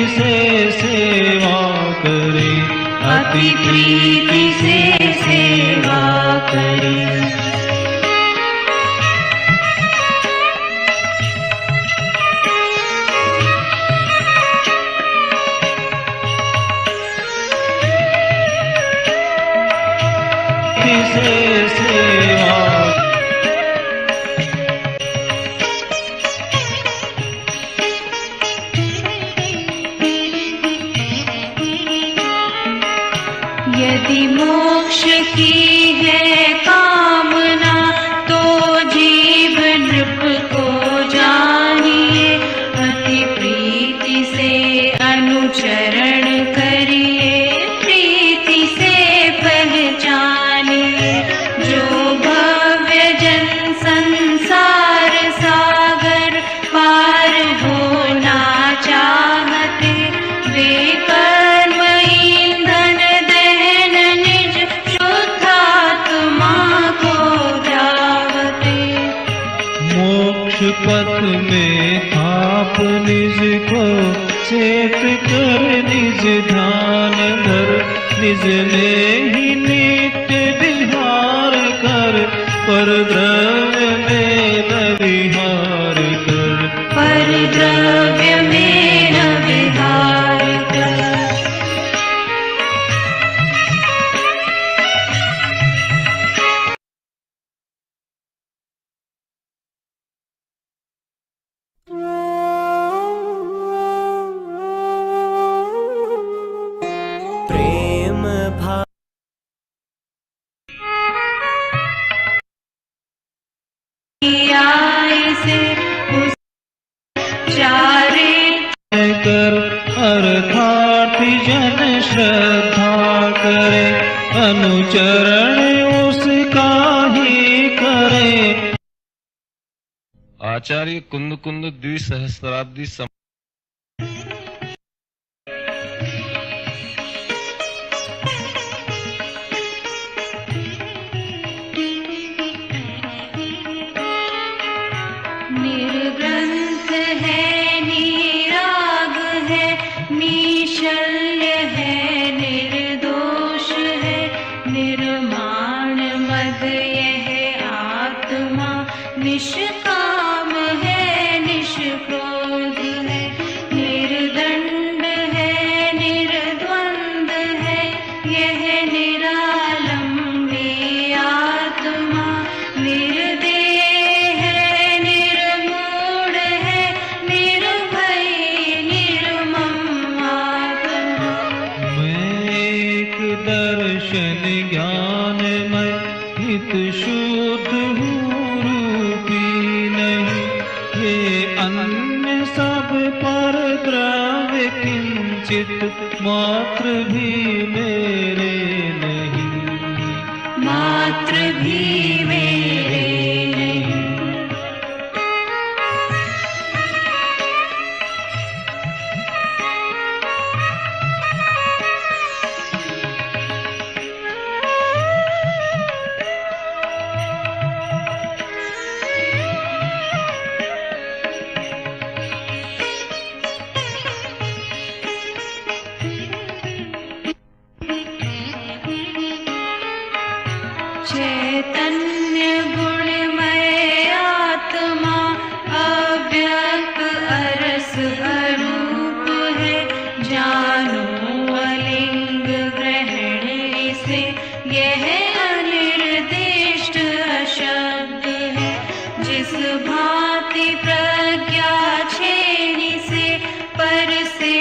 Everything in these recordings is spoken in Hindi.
से सेवा करे, अति प्रीति से सेवा करे। से सेवा यदि मोक्ष की है कामना तो जीव नृप को जानिए, अति प्रीति से अनुचरण करिए, प्रीति से पहचानिए। जो भव्य जन संसार सागर पार होना चाहते, वे कर्म ईंधन दहन निज शुद्धात्मा को जावते। मोक्ष पथ में थाप निज को सेत कर, निज ध्यान धर, निज में ही नित्य विहार कर, पर द्रव्य में न विहार कर, पर द्रव्य में न विहार कर। प्रेम भाव से चारे कर अर्थात जन श्रद्धा करे, अनुचरण उसका ही करे। आचार्य कुंद कुंद द्विसहस्राब्दी निर्ग्रंथ है, निराग है, निशल्य है, निर्दोष है, निर्माण मद यह आत्मा, निष्काम है, निष्क्रोध है, निर्दंड है, निर्द्वंद है, यह निरालंबी आत्मा, निर्देह है, निर्मूढ़ है, निर्भय निर्मम आत्मा। मैं एक दर्शन ज्ञान में हित शुद्ध हूँ, रूपी नहीं ये अन्य सब पर द्रव्य, किंचित मात्र भी मेरे नहीं, मात्र भी मेरे नहीं। चैतन्य गुणमय आत्मा, अव्यक्त अरस अरूप है, जानो अलिंग ग्रहण इसे, यह अनिर्दिष्ट अशब्द है। जिस भांति प्रज्ञा छेनी से पर से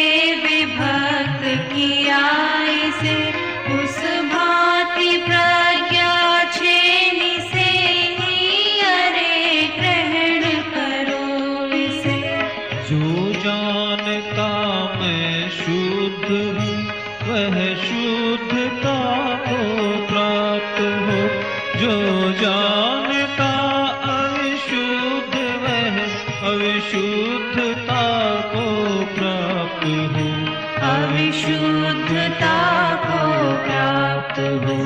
विभक्त किया इसे, उस भांति प्रज्ञा छेनी से ही अरे ग्रहण करो इसे। जो जानता मैं शुद्ध हूँ, वह शुद्धता को प्राप्त हो, जो जानता अविशुद्ध, वह अविशुद्धता को प्राप्त हो, अविशुद्धता को प्राप्त हो।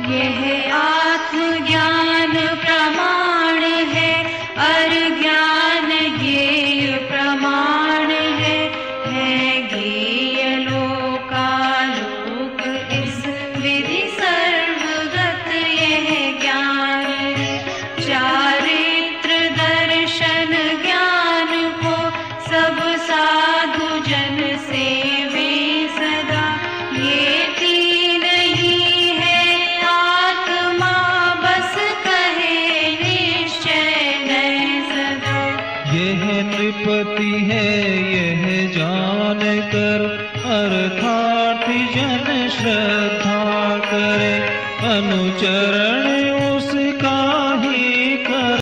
यह आत्मज्ञान प्रमाण है, अज्ञान ज्ञेय प्रमाण है ज्ञेय लोकालोक इस विधि सर्वगत यह ज्ञान है। चारित्र दर्शन ज्ञान को सब साधु जन सेवे सदा, ये तीन ही है आत्मा बस कहे निश्चय नय सदा। यह नृपति है यह जान कर, अर्थात जन श्रद्धा करे, अनुचरण उसका ही कर।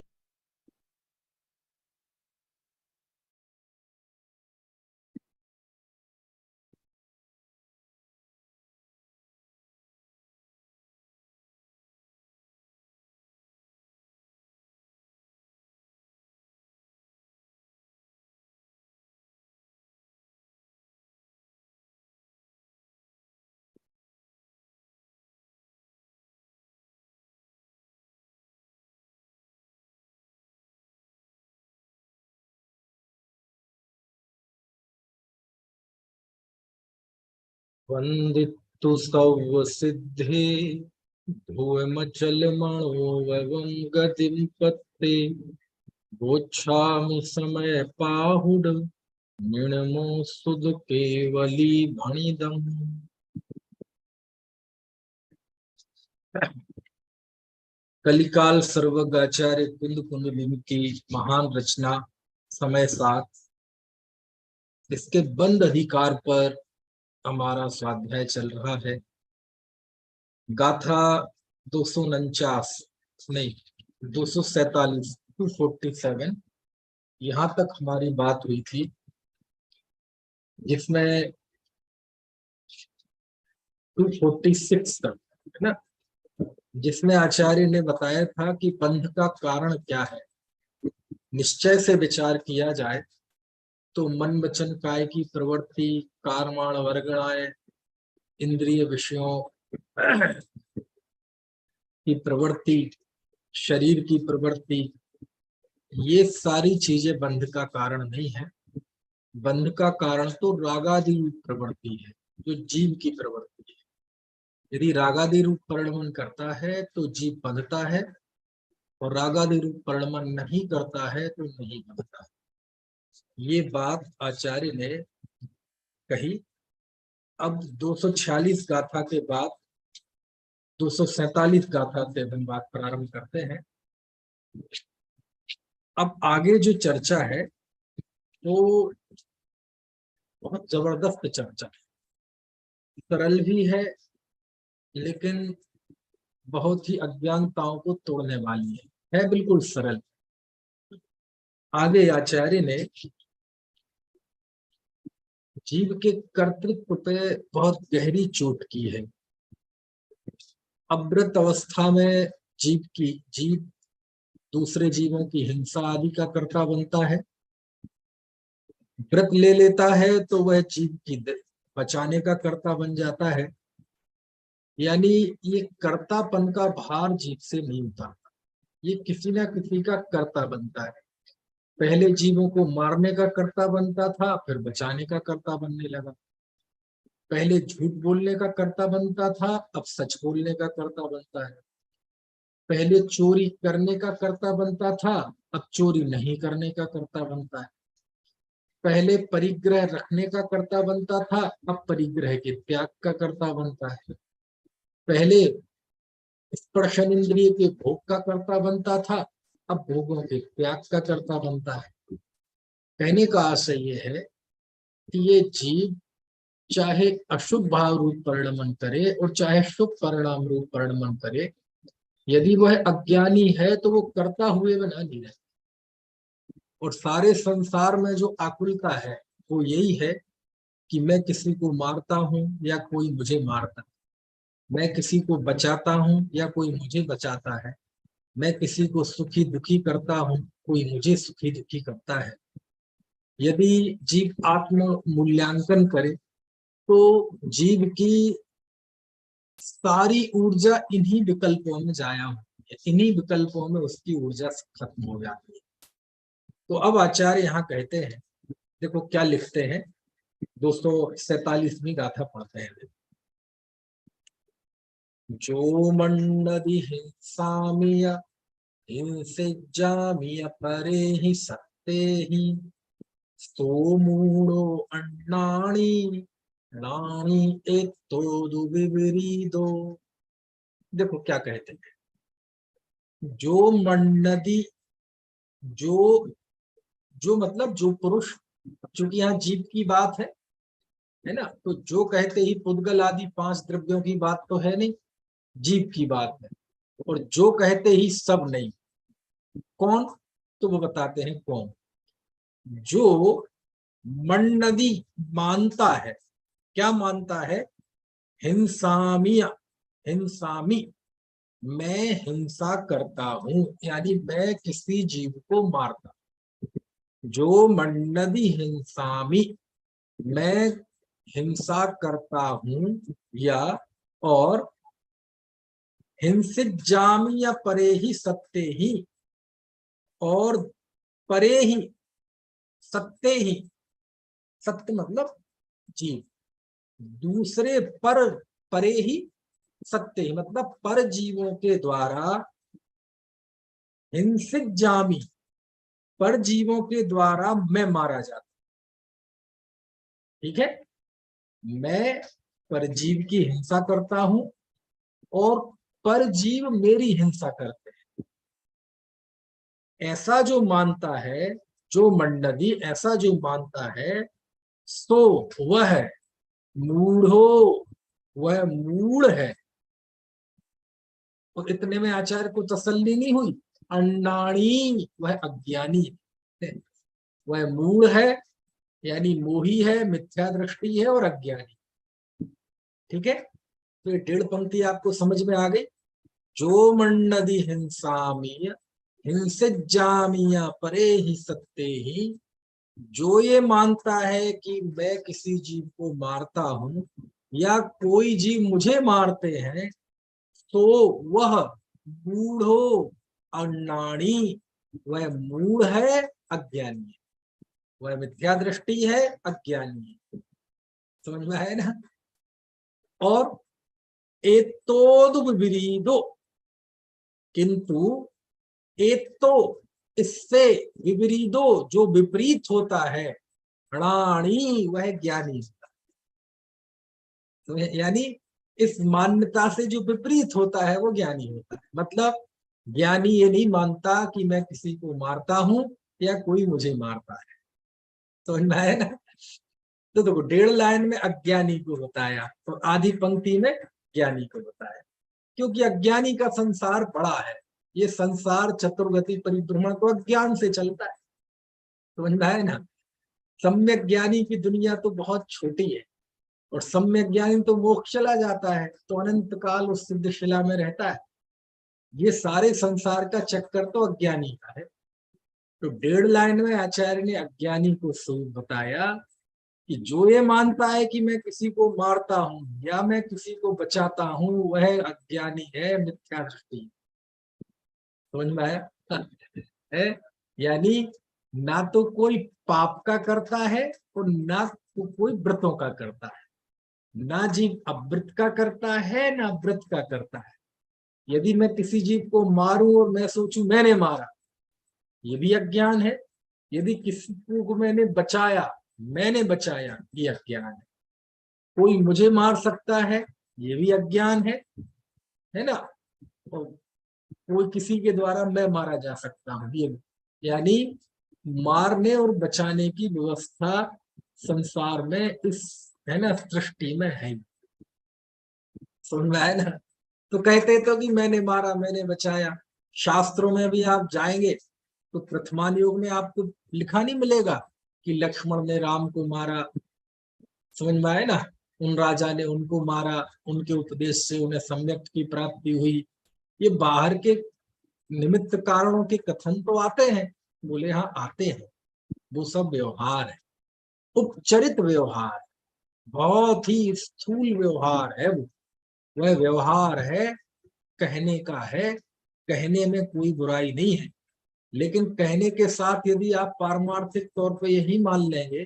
वंदितु सौ सिद्धे भुवमचल मणोवं गतिं पत्ते, गोच्छामि समय पाहुड निर्णमो सुध केवली भणिदम। कलिकाल सर्वज्ञ आचार्य कुंद कुंडलिनी की महान रचना समय 7, इसके बंद अधिकार पर हमारा स्वाध्याय चल रहा है। गाथा 249 नहीं 247 247 यहाँ तक हमारी बात हुई थी, जिसमें 246 तक है ना, जिसमें आचार्य ने बताया था कि बंध का कारण क्या है। निश्चय से विचार किया जाए तो मन वचन काय की प्रवृत्ति, कारमाण वर्गणाएं, इंद्रिय विषयों की प्रवृत्ति, शरीर की प्रवृत्ति, ये सारी चीजें बंध का कारण नहीं है। बंध का कारण तो रागादि रूप प्रवृत्ति है, जो जीव की प्रवृत्ति है। यदि रागादि रूप परिणमन करता है तो जीव बंधता है, और रागादि रूप परिणमन नहीं करता है तो नहीं बंधता है। ये बात आचार्य ने कही। अब 246 गाथा के बाद 247 गाथा से हम बात प्रारंभ करते हैं। अब आगे जो चर्चा है वो बहुत जबरदस्त चर्चा है, सरल भी है लेकिन बहुत ही अज्ञानताओं को तोड़ने वाली है बिल्कुल सरल। आगे आचार्य ने जीव के कर्तृत्व पे बहुत गहरी चोट की है। अमृत अवस्था में जीव दूसरे जीवों की हिंसा आदि का कर्ता बनता है। व्रत ले लेता है तो वह जीव की बचाने का कर्ता बन जाता है। यानी ये कर्तापन का भार जीव से नहीं उतारता, ये किसी ना किसी का कर्ता बनता है। पहले जीवों को मारने का कर्ता बनता था, फिर बचाने का कर्ता बनने लगा। पहले झूठ बोलने का कर्ता बनता था, अब सच बोलने का कर्ता बनता है। पहले चोरी करने का कर्ता बनता था, अब चोरी नहीं करने का कर्ता बनता है। पहले परिग्रह रखने का कर्ता बनता था, अब परिग्रह के त्याग का कर्ता बनता है। पहले स्पर्शन इंद्रिय के भोग का कर्ता बनता था, अब भोगों के त्याग का कर्ता बनता है। कहने का आशय ये है कि ये जीव चाहे अशुभ भाव रूप परिणमन करे और चाहे शुभ परिणाम रूप परिणमन करे, यदि वह अज्ञानी है तो वो करता हुए बना नहीं रहता। और सारे संसार में जो आकुलता है वो यही है कि मैं किसी को मारता हूं या कोई मुझे मारता है, मैं किसी को बचाता हूं या कोई मुझे बचाता है, मैं किसी को सुखी दुखी करता हूं, कोई मुझे सुखी दुखी करता है। यदि जीव आत्म मूल्यांकन करे तो जीव की सारी ऊर्जा इन्हीं विकल्पों में जाया होती है, इन्हीं विकल्पों में उसकी ऊर्जा खत्म हो जाती है। तो अब आचार्य यहाँ कहते हैं, देखो क्या लिखते हैं, 247वीं गाथा पढ़ते हैं। जो मन्नदि हिंसामिय हिंसिज्जामिय परे हि सत्ते हि स्तो मूढ़ो अन्नानि नानी एतो दुविपरीदो। देखो क्या कहते हैं, जो मन्नदि, जो मतलब जो पुरुष, चूंकि यहाँ जीव की बात है ना, तो जो कहते ही पुद्गल आदि 5 द्रव्यों की बात तो है नहीं, जीव की बात है। और जो कहते ही सब नहीं, कौन, तो वो बताते हैं कौन। जो मन्नदि मानता है, क्या मानता है, हिंसामिया, हिंसामी, मैं हिंसा करता हूं, यानी मैं किसी जीव को मारता। जो मन्नदि हिंसामी, मैं हिंसा करता हूं, या और हिंसित जामी या परे ही सत्ते ही, और परे ही सत्ते ही, सत्य मतलब जीव, दूसरे पर, परे ही सत्ते ही मतलब पर जीवों के द्वारा, हिंसित जामी, पर जीवों के द्वारा मैं मारा जाता। ठीक है, मैं परजीव की हिंसा करता हूं और परजीव मेरी हिंसा करते हैं। ऐसा जो मानता है, जो मन्नदि ऐसा जो मानता है, सो वह मूढ़ो, वह मूढ़ है। और इतने में आचार्य को तसल्ली नहीं हुई, अन्नाणी, वह अज्ञानी है, वह मूढ़ है यानी मोही है, मिथ्या दृष्टि है और अज्ञानी। ठीक है, तो ये 1.5 पंक्ति आपको समझ में आ गई। जो मन्नदि हिंसामीय हिंसिज्जामिया परे ही सत्ते ही, जो ये मानता है कि मैं किसी जीव को मारता हूं या कोई जीव मुझे मारते हैं, तो वह मूढ़ो अन्नाणी, वह मूढ़ है, अज्ञानी है, वह मिथ्या दृष्टि है, अज्ञानी है। समझ में है ना। और एतोदु विपरीदो, किंतु एतो, इससे, विपरीदो, जो विपरीत होता है, णाणी, वह ज्ञानी होता है। तो यानी इस मान्यता से जो विपरीत होता है वो ज्ञानी होता है। मतलब ज्ञानी ये नहीं मानता कि मैं किसी को मारता हूं या कोई मुझे मारता है। समझ में आया ना। तो देखो 1.5 लाइन में अज्ञानी को बताया, तो आधी पंक्ति में ज्ञानी को बताया, क्योंकि अज्ञानी का संसार बड़ा है। ये संसार चतुर्गति परिभ्रमण तो अज्ञान से चलता है। समझ में आया ना। सम्यक ज्ञानी की दुनिया तो बहुत छोटी है, और सम्यक ज्ञानी तो मोक्ष चला जाता है, तो अनंत काल उस सिद्ध शिला में रहता है। ये सारे संसार का चक्कर तो अज्ञानी का है। तो 1.5 लाइन में आचार्य ने अज्ञानी को स्वरूप बताया कि जो ये मानता है कि मैं किसी को मारता हूं या मैं किसी को बचाता हूं, वह अज्ञानी है, मिथ्या दृष्टि। समझ में आया है। यानी ना तो कोई पाप का करता है और ना तो कोई व्रतों का करता है, ना जीव अव्रत का करता है ना व्रत का करता है। यदि मैं किसी जीव को मारूं और मैं सोचूं मैंने मारा, ये भी अज्ञान है। यदि किसी को मैंने बचाया, मैंने बचाया, ये अज्ञान है। कोई मुझे मार सकता है, ये भी अज्ञान है ना। और कोई किसी के द्वारा मैं मारा जा सकता हूँ, ये, यानी मारने और बचाने की व्यवस्था संसार में, इस, है ना, सृष्टि में है। समझ में आया ना। तो कहते तो कि मैंने मारा, मैंने बचाया। शास्त्रों में भी आप जाएंगे तो प्रथमान योग में आपको लिखा नहीं मिलेगा कि लक्ष्मण ने राम को मारा। समझ में आए ना। उन राजा ने उनको मारा, उनके उपदेश से उन्हें सम्यक की प्राप्ति हुई। ये बाहर के निमित्त कारणों के कथन तो आते हैं, बोले हाँ आते हैं, वो सब व्यवहार है, उपचरित व्यवहार, बहुत ही स्थूल व्यवहार है वो। वह व्यवहार है, कहने का है, कहने में कोई बुराई नहीं है। लेकिन कहने के साथ यदि आप पारमार्थिक तौर पे यही मान लेंगे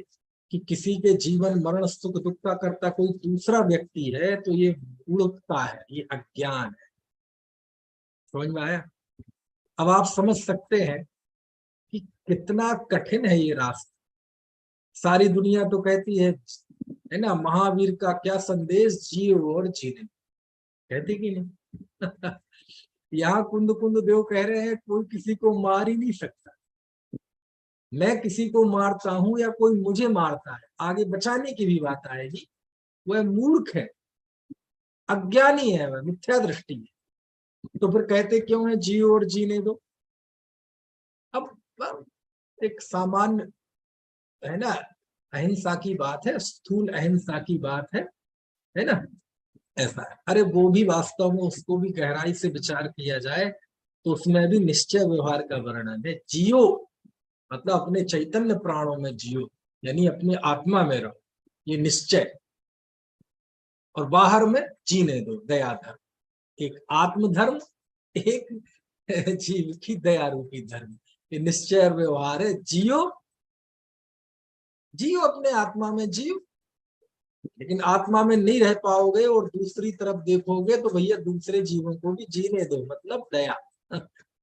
कि किसी के जीवन मरण सुख दुख का करता कोई दूसरा व्यक्ति है, तो ये मूर्खता है, ये अज्ञान है। समझ में आया? अब आप समझ सकते हैं कि कितना कठिन है ये रास्ता। सारी दुनिया तो कहती है ना, महावीर का क्या संदेश, जियो और जीने, कहती कि नहीं? यहाँ कुंद कुंद देव कह रहे हैं कोई किसी को मार ही नहीं सकता। मैं किसी को मारता हूं या कोई मुझे मारता है, आगे बचाने की भी बात आएगी, वह मूर्ख है, अज्ञानी है, वह मिथ्या दृष्टि है। तो फिर कहते क्यों है जियो और जीने दो? अब एक सामान्य है ना, अहिंसा की बात है, स्थूल अहिंसा की बात है ना, ऐसा है। अरे वो भी वास्तव में उसको भी गहराई से विचार किया जाए तो उसमें भी निश्चय व्यवहार का वर्णन है। जियो मतलब अपने चैतन्य प्राणों में जियो, यानी अपने आत्मा में रहो, ये निश्चय। और बाहर में जीने दो, दया धर्म। एक आत्म धर्म, एक जीव की दया रूपी धर्म। ये निश्चय और व्यवहार है। जियो, जियो अपने आत्मा में जियो, लेकिन आत्मा में नहीं रह पाओगे और दूसरी तरफ देखोगे तो भैया दूसरे जीवों को भी जीने दो, मतलब दया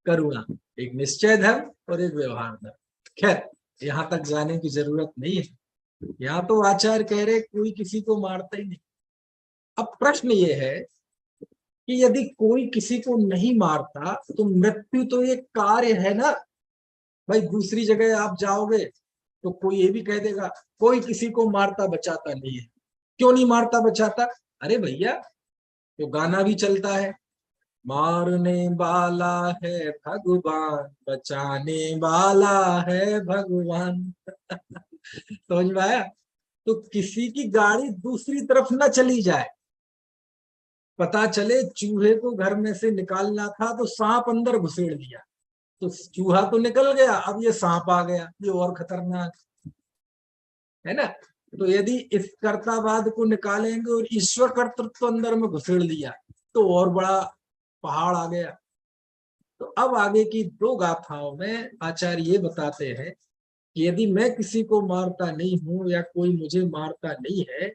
करुणा। एक निश्चय धर्म और एक व्यवहार धर्म। खैर यहाँ तक जाने की जरूरत नहीं है। यहाँ तो आचार्य कह रहे कोई किसी को मारता ही नहीं। अब प्रश्न ये है कि यदि कोई किसी को नहीं मारता तो मृत्यु तो एक कार्य है ना भाई। दूसरी जगह आप जाओगे तो कोई ये भी कह देगा कोई किसी को मारता बचाता नहीं है। क्यों नहीं मारता बचाता? अरे भैया तो गाना भी चलता है, मारने वाला है भगवान, बचाने वाला है भगवान। समझ में आया? तो किसी की गाड़ी दूसरी तरफ न चली जाए, पता चले चूहे को घर में से निकालना था तो सांप अंदर घुसेड़ दिया, तो चूहा तो निकल गया, अब ये सांप आ गया, ये और खतरनाक है ना। तो यदि इस कर्तावाद को निकालेंगे और ईश्वर कर्तृत्व अंदर में घुसेड़ दिया तो और बड़ा पहाड़ आ गया। तो अब आगे की दो गाथाओं में आचार्य ये बताते हैं कि यदि मैं किसी को मारता नहीं हूं या कोई मुझे मारता नहीं है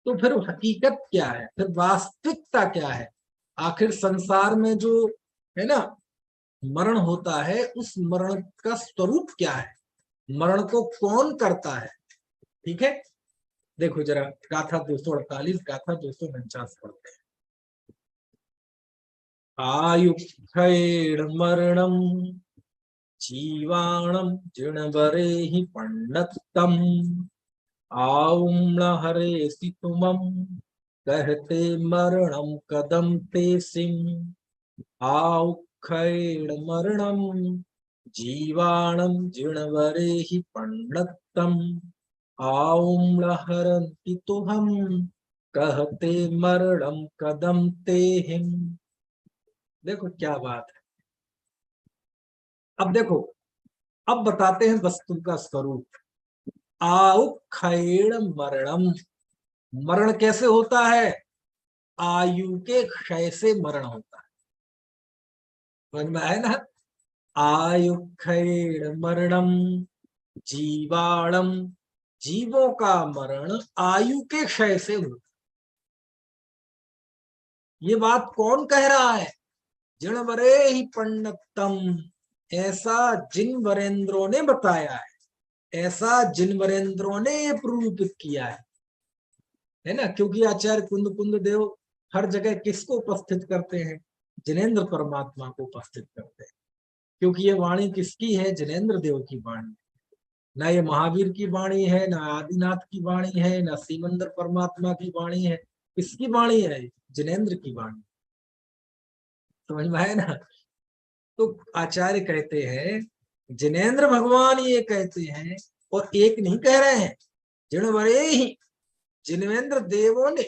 तो फिर हकीकत क्या है, फिर वास्तविकता क्या है? आखिर संसार में जो है ना मरण होता है, उस मरण का स्वरूप क्या है, मरण को कौन करता है? ठीक है, देखो जरा गाथा 248 गाथा 249 पढ़ते हैं। आयुक्षैर्मरणं जीवाणं जिणवरेहि पण्णत्तम् आउम्लहरेसि तुमं कहते मरणं कदम ते सिंह। आउक्षैर्मरणं जीवाणं जिणवरेहि पण्णत्तम् आउम्लहरन्ति तुहं कहते मरणं कदम ते हिम। देखो क्या बात है। अब देखो, अब बताते हैं वस्तु का स्वरूप। आउक्षैण मरणम, मरण कैसे होता है? आयु के क्षय से मरण होता है। समझ में आया ना? आयुक्षैण मरणम जीवाणम, जीवों का मरण आयु के क्षय से होता है। ये बात कौन कह रहा है? जिणवरे ही पण्णत्तम, ऐसा जिन वरेंद्रों ने बताया है, ऐसा जिन वरेंद्रों ने ये प्रूवित किया है ना। क्योंकि आचार्य कुंद कुंद देव हर जगह किसको उपस्थित करते हैं? जिनेन्द्र परमात्मा को उपस्थित करते हैं। क्योंकि ये वाणी किसकी है? जिनेन्द्र देव की वाणी। ना ये महावीर की वाणी है, ना आदिनाथ की वाणी है, ना सीमंदर परमात्मा की वाणी है। किसकी वाणी है? जिनेन्द्र की वाणी। समझ में आया ना? तो आचार्य कहते हैं जिनेन्द्र भगवान ये कहते हैं, और एक नहीं कह रहे हैं, जिणवरे ही, जिनेन्द्र देवों ने,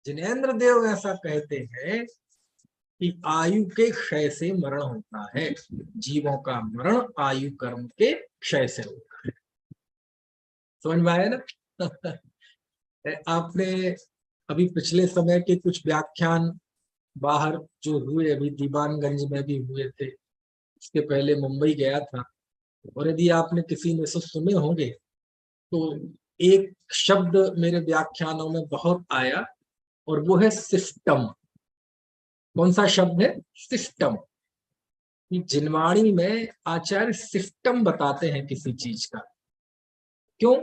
जिनेन्द्र देव ऐसा कहते हैं कि आयु के क्षय से मरण होता है। जीवों का मरण आयु कर्म के क्षय से होता है। समझ में आया ना? आपने अभी पिछले समय के कुछ व्याख्यान बाहर जो हुए, अभी दीवानगंज में भी हुए थे, इसके पहले मुंबई गया था, और यदि आपने किसी में से सुने होंगे तो एक शब्द मेरे व्याख्यानों में बहुत आया, और वो है सिस्टम। कौन सा शब्द है? सिस्टम। जिनवाणी में आचार्य सिस्टम बताते हैं किसी चीज का। क्यों?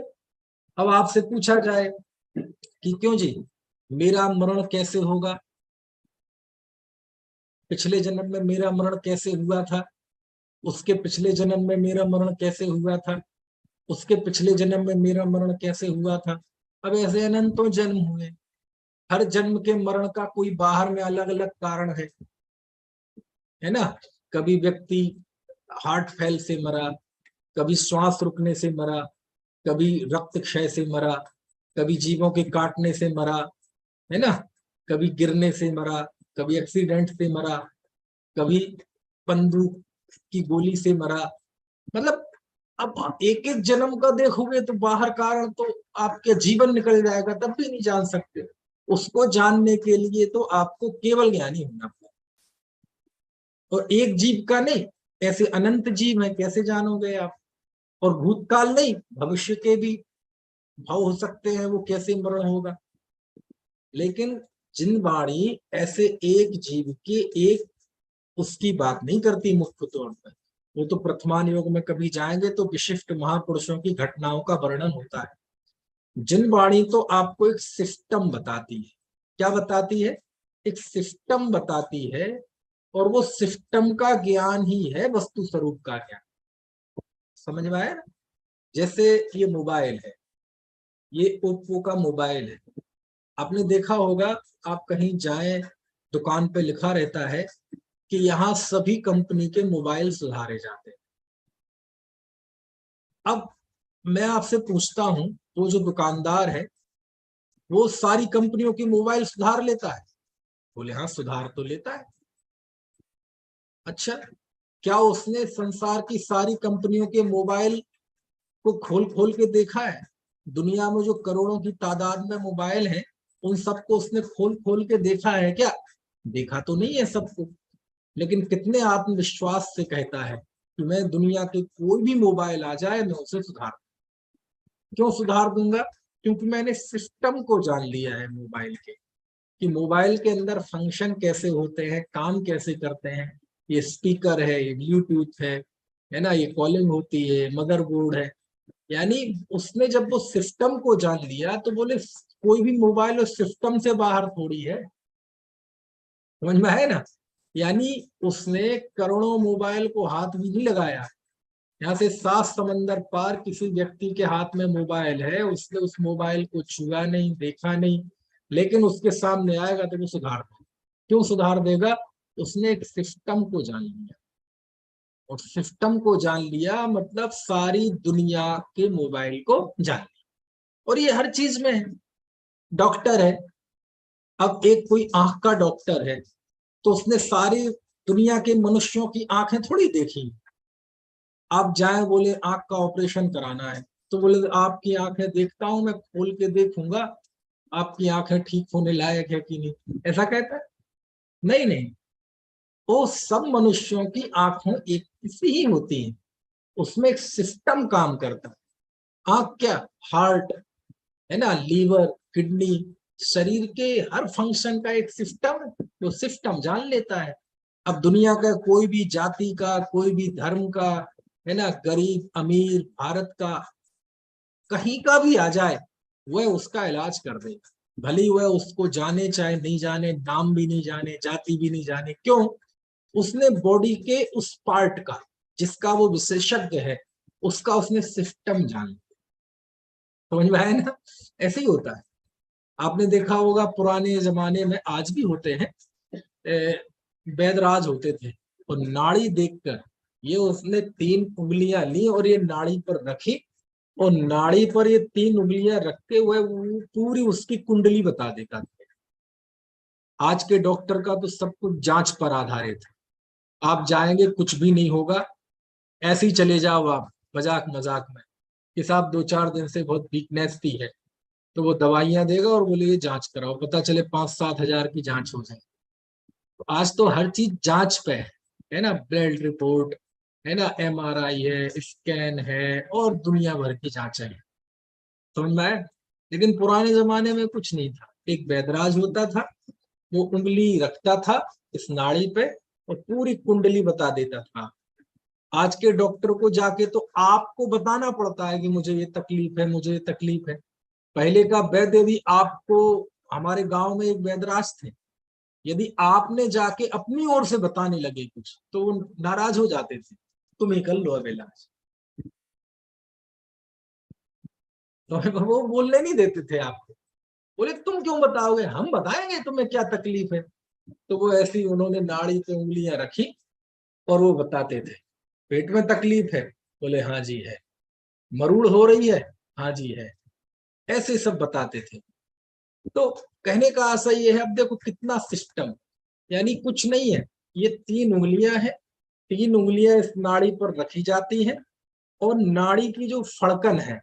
अब आपसे पूछा जाए कि क्यों जी, मेरा मरण कैसे होगा, पिछले जन्म में मेरा मरण कैसे हुआ था, उसके पिछले जन्म में मेरा मरण कैसे हुआ था, उसके पिछले जन्म में मेरा मरण कैसे हुआ था। अब ऐसे अनंतों जन्म हुए, हर जन्म के मरण का कोई बाहर में अलग अलग कारण है ना। कभी व्यक्ति हार्ट फेल से मरा, कभी श्वास रुकने से मरा, कभी रक्त क्षय से मरा, कभी जीवों के काटने से मरा, है ना, कभी गिरने से मरा, कभी एक्सीडेंट से मरा, कभी बंदूक की गोली से मरा। मतलब अब एक एक जन्म का देखोगे तो बाहर कारण तो आपके जीवन निकल जाएगा, तब भी नहीं जान सकते। उसको जानने के लिए तो आपको केवल ज्ञानी होना पड़ेगा, और एक जीव का नहीं, ऐसे अनंत जीव है, कैसे जानोगे आप। और भूतकाल नहीं, भविष्य के भी भाव हो सकते हैं, वो कैसे मरण होगा। लेकिन जिनवाणी ऐसे एक जीव के एक उसकी बात नहीं करती मुख्य तौर पर। वो तो प्रथमान योग में कभी जाएंगे तो विशिष्ट महापुरुषों की घटनाओं का वर्णन होता है। जिनवाणी तो आपको एक सिस्टम बताती है। क्या बताती है? एक सिस्टम बताती है, और वो सिस्टम का ज्ञान ही है वस्तु स्वरूप का ज्ञान। समझ में आया ना? जैसे ये मोबाइल है, ये ओप्पो का मोबाइल है। आपने देखा होगा, आप कहीं जाएं, दुकान पे लिखा रहता है कि यहाँ सभी कंपनी के मोबाइल सुधारे जाते हैं। अब मैं आपसे पूछता हूं, वो जो दुकानदार है वो सारी कंपनियों की मोबाइल सुधार लेता है? बोले हाँ, सुधार तो लेता है। अच्छा, क्या उसने संसार की सारी कंपनियों के मोबाइल को खोल खोल के देखा है? दुनिया में जो करोड़ों की तादाद में मोबाइल है, उन सबको उसने खोल खोल के देखा है क्या? देखा तो नहीं है सबको। लेकिन कितने आत्मविश्वास से कहता है कि मैं दुनिया के कोई भी मोबाइल आ जाए मैं उसे सुधार। क्यों सुधार दूंगा? क्योंकि मैंने सिस्टम को जान लिया है मोबाइल के, कि मोबाइल के अंदर फंक्शन कैसे होते हैं, काम कैसे करते हैं। ये स्पीकर है, ये ब्लूटूथ है ना, ये कॉलिंग होती है, मदरबोर्ड है। यानी उसने जब वो सिस्टम को जान लिया तो बोले कोई भी मोबाइल उस सिस्टम से बाहर थोड़ी है। समझ में है ना? यानी उसने करोड़ों मोबाइल को हाथ भी नहीं लगाया। यहाँ से 7 समंदर पार किसी व्यक्ति के हाथ में मोबाइल है, उसने उस मोबाइल को छुआ नहीं, देखा नहीं, लेकिन उसके सामने आएगा तो वो सुधार देगा। क्यों सुधार देगा? उसने एक सिस्टम को जान लिया, और सिस्टम को जान लिया मतलब सारी दुनिया के मोबाइल को जान लिया। और ये हर चीज में है। डॉक्टर है, अब एक कोई आंख का डॉक्टर है, तो उसने सारी दुनिया के मनुष्यों की आंखें थोड़ी देखी। आप जाए बोले आंख का ऑपरेशन कराना है, तो बोले आपकी आंखें देखता हूं, मैं खोल के देखूंगा आपकी आंखें ठीक होने लायक है कि नहीं, ऐसा कहता है? नहीं नहीं, वो सब मनुष्यों की आंखें एक सी ही होती है, उसमें एक सिस्टम काम करता है। आंख क्या? हार्ट है ना, लीवर, किडनी, शरीर के हर फंक्शन का एक सिस्टम, जो सिस्टम जान लेता है। अब दुनिया का कोई भी जाति का, कोई भी धर्म का, है ना, गरीब अमीर, भारत का कहीं का भी आ जाए, वह उसका इलाज कर देगा। भले वह उसको जाने चाहे नहीं जाने, नाम भी नहीं जाने, जाति भी नहीं जाने। क्यों? उसने बॉडी के उस पार्ट का, जिसका वो विशेषज्ञ है, उसका उसने सिस्टम जान लिया। समझ में आया ना? ऐसे ही होता है। आपने देखा होगा पुराने जमाने में, आज भी होते हैं, वैदराज होते थे, और नाड़ी देखकर ये उसने 3 उंगलियां ली और ये नाड़ी पर रखी, और नाड़ी पर ये 3 उंगलियां रखते हुए वो पूरी उसकी कुंडली बता देता था। आज के डॉक्टर का तो सब कुछ जांच पर आधारित है। आप जाएंगे कुछ भी नहीं होगा, ऐसे ही चले जाओ आप मजाक मजाक में कि साहब 2-4 दिन से बहुत वीकनेस थी है, तो वो दवाइयां देगा और बोले ये जांच कराओ, पता चले 5-7 हजार की जांच हो जाए। तो आज तो हर चीज जांच पे है ना, ब्लड रिपोर्ट है ना, MRI है, स्कैन है, और दुनिया भर की जांच है, समझ में आया। लेकिन पुराने जमाने में कुछ नहीं था, एक वैदराज होता था, वो उंगली रखता था इस नाड़ी पे और पूरी कुंडली बता देता था। आज के डॉक्टर को जाके तो आपको बताना पड़ता है कि मुझे ये तकलीफ है, मुझे ये तकलीफ है। पहले का वैद्य यदि आपको, हमारे गांव में एक वैदराज थे, यदि आपने जाके अपनी ओर से बताने लगे कुछ तो वो नाराज हो जाते थे, तुम ही कर लो अब इलाज। तो वो बोलने नहीं देते थे आपको, बोले तुम क्यों बताओगे, हम बताएंगे तुम्हें क्या तकलीफ है। तो वो ऐसी उन्होंने नाड़ी पे उंगलियां रखी और वो बताते थे, पेट में तकलीफ है, बोले हाँ जी है, मरूड़ हो रही है, हाँ जी है, ऐसे सब बताते थे। तो कहने का आशा ये है, अब देखो कितना सिस्टम, यानी कुछ नहीं है, ये 3 उंगलियां हैं, 3 उंगलियां इस नाड़ी पर रखी जाती हैं और नाड़ी की जो फड़कन है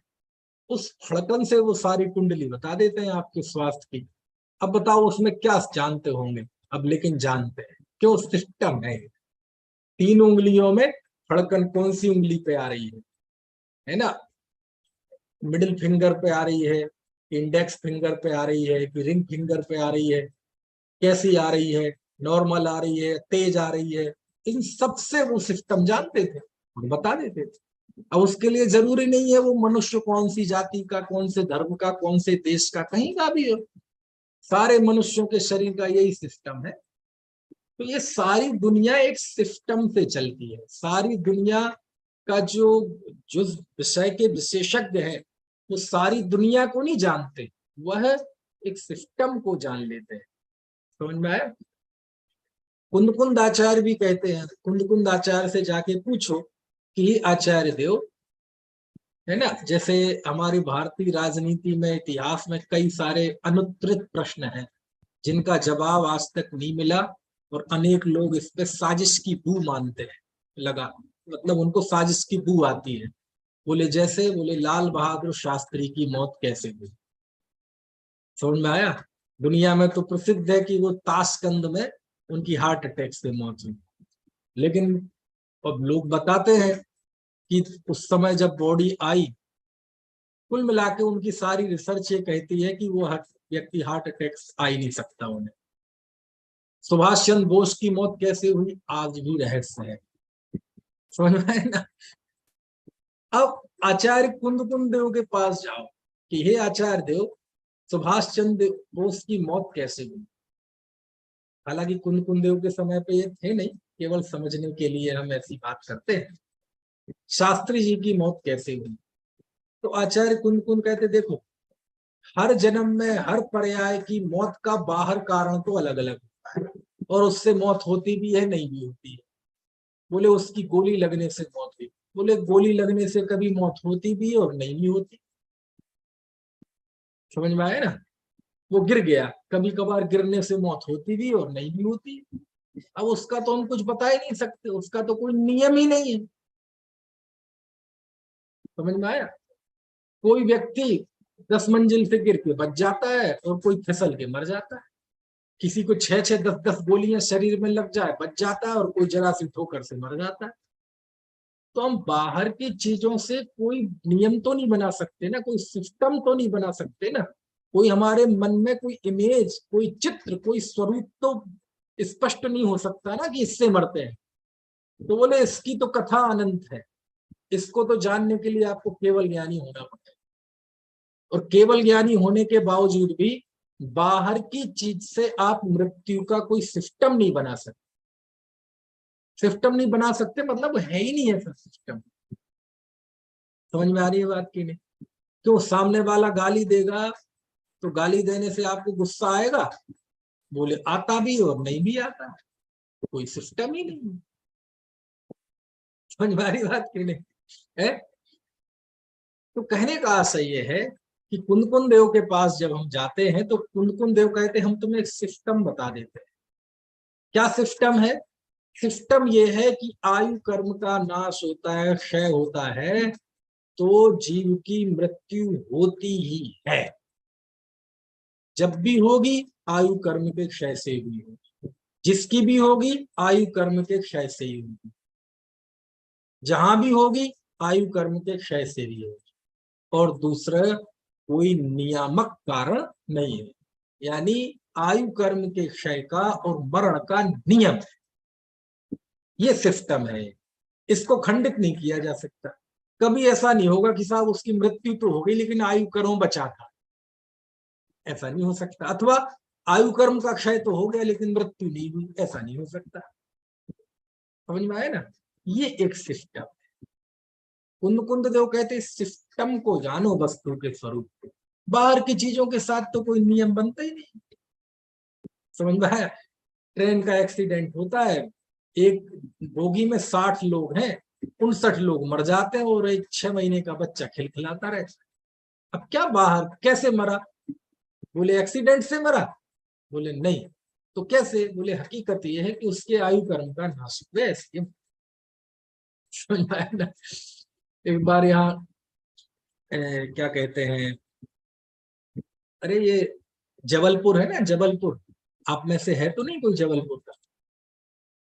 उस फड़कन से वो सारी कुंडली बता देते हैं आपके स्वास्थ्य की। अब बताओ उसमें क्या जानते होंगे, अब लेकिन जानते हैं, क्यों, सिस्टम है। 3 उंगलियों में फड़कन कौन सी उंगली पे आ रही है ना, मिडिल फिंगर पे आ रही है, इंडेक्स फिंगर पे आ रही है, रिंग फिंगर पे आ रही है, कैसी आ रही है, नॉर्मल आ रही है, तेज आ रही है, इन सबसे वो सिस्टम जानते थे और बता देते थे। अब उसके लिए जरूरी नहीं है वो मनुष्य कौन सी जाति का, कौन से धर्म का, कौन से देश का, कहीं का भी हो, सारे मनुष्यों के शरीर का यही सिस्टम है। तो ये सारी दुनिया एक सिस्टम से चलती है, सारी दुनिया का जो जो विषय के विशेषज्ञ हैं वो सारी दुनिया को नहीं जानते, वह एक सिस्टम को जान लेते हैं, समझ में आया। कुंद आचार्य भी कहते हैं, कुंद आचार्य से जाके पूछो कि आचार्य देव, है ना, जैसे हमारी भारतीय राजनीति में, इतिहास में कई सारे अनुत्तरित प्रश्न हैं जिनका जवाब आज तक नहीं मिला और अनेक लोग इस पे साजिश की बू मानते हैं, लगा मतलब उनको साजिश की बू आती है। बोले जैसे, बोले लाल बहादुर शास्त्री की मौत कैसे हुई, समझ में आया। दुनिया में तो प्रसिद्ध है कि वो ताशकंद में उनकी हार्ट अटैक से मौत हुई, लेकिन अब लोग बताते हैं कि उस समय जब बॉडी आई, कुल मिला के उनकी सारी रिसर्च ये कहती है कि वो व्यक्ति हार्ट अटैक आ ही नहीं सकता उन्हें। सुभाष चंद्र बोस की मौत कैसे हुई आज भी रहस्य है, समझ में आया ना। अब आचार्य कुंद देव के पास जाओ कि हे आचार्य देव, सुभाष चंद्र बोस की मौत कैसे हुई। हालांकि कुंद देव के समय पे ये थे नहीं, केवल समझने के लिए हम ऐसी बात करते हैं। शास्त्री जी की मौत कैसे हुई, तो आचार्य कुंद कहते देखो, हर जन्म में हर पर्याय की मौत का बाहर कारण तो अलग अलग होता है और उससे मौत होती भी है, नहीं भी होती है। बोले उसकी गोली लगने से मौत हुई, बोले गोली लगने से कभी मौत होती भी है और नहीं भी होती, समझ में आया ना। वो गिर गया, कभी कभार गिरने से मौत होती भी और नहीं भी होती। अब उसका तो हम कुछ बता ही नहीं सकते, उसका तो कोई नियम ही नहीं है, समझ में आया। कोई व्यक्ति 10 मंजिल से गिर के बच जाता है और कोई फिसल के मर जाता है, किसी को 6-6, 10-10 गोलियां शरीर में लग जाए बच जाता है और कोई जरा सी ठोकर से मर जाता है। तो हम बाहर की चीजों से कोई नियम तो नहीं बना सकते ना, कोई सिस्टम तो नहीं बना सकते ना, कोई हमारे मन में कोई इमेज, कोई चित्र, कोई स्वरूप तो स्पष्ट नहीं हो सकता ना कि इससे मरते हैं। तो बोले इसकी तो कथा अनंत है, इसको तो जानने के लिए आपको केवल ज्ञानी होना पड़ेगा, और केवल ज्ञानी होने के बावजूद भी बाहर की चीज से आप मृत्यु का कोई सिस्टम नहीं बना सकते। सिस्टम नहीं बना सकते मतलब है ही नहीं ऐसा सिस्टम, समझ में आ रही है बात की नहीं। क्यों, सामने वाला गाली देगा तो गाली देने से आपको गुस्सा आएगा, बोले आता भी और नहीं भी आता, कोई सिस्टम ही नहीं, समझ में आ रही बात की नहीं है। तो कहने का आशय ये है कि कुंद देव के पास जब हम जाते हैं तो कुंद देव कहते हैं हम तुम्हें एक सिस्टम बता देते हैं। क्या सिस्टम है, सिस्टम ये है कि आयु कर्म का नाश होता है, क्षय होता है, तो जीव की मृत्यु होती ही है। जब भी होगी आयु कर्म के क्षय से भी होगी, जिसकी भी होगी आयु कर्म के क्षय से ही होगी, जहां भी होगी आयु कर्म के क्षय से भी होगी, और दूसरा कोई नियामक कारण नहीं है। यानी आयु कर्म के क्षय का और मरण का नियम है, ये सिस्टम है, इसको खंडित नहीं किया जा सकता। कभी ऐसा नहीं होगा कि साहब उसकी मृत्यु तो हो गई लेकिन आयु कर्म बचा था, ऐसा नहीं हो सकता। अथवा आयु कर्म का क्षय तो हो गया लेकिन मृत्यु नहीं हुई, ऐसा नहीं हो सकता। समझ में आया ना, ये एक सिस्टम है। कुंद कुंद देव कहते सिस्टम को जानो वस्तु के स्वरूप को, बाहर की चीजों के साथ तो कोई नियम बनता ही नहीं। समझ में आया, ट्रेन का एक्सीडेंट होता है, एक बोगी में 60 लोग हैं, 59 लोग मर जाते हैं और एक 6 महीने का बच्चा खिलखिलाता रहता है। अब क्या बाहर कैसे मरा? बोले एक्सीडेंट से मरा। बोले नहीं, तो कैसे? बोले हकीकत यह है कि उसके आयु कर्म का नाश हुआ। ऐसे समझ में आया ना। एक बार यहाँ क्या कहते हैं, अरे ये जबलपुर है ना, जबलपुर आप में से है तो नहीं कोई जबलपुर का?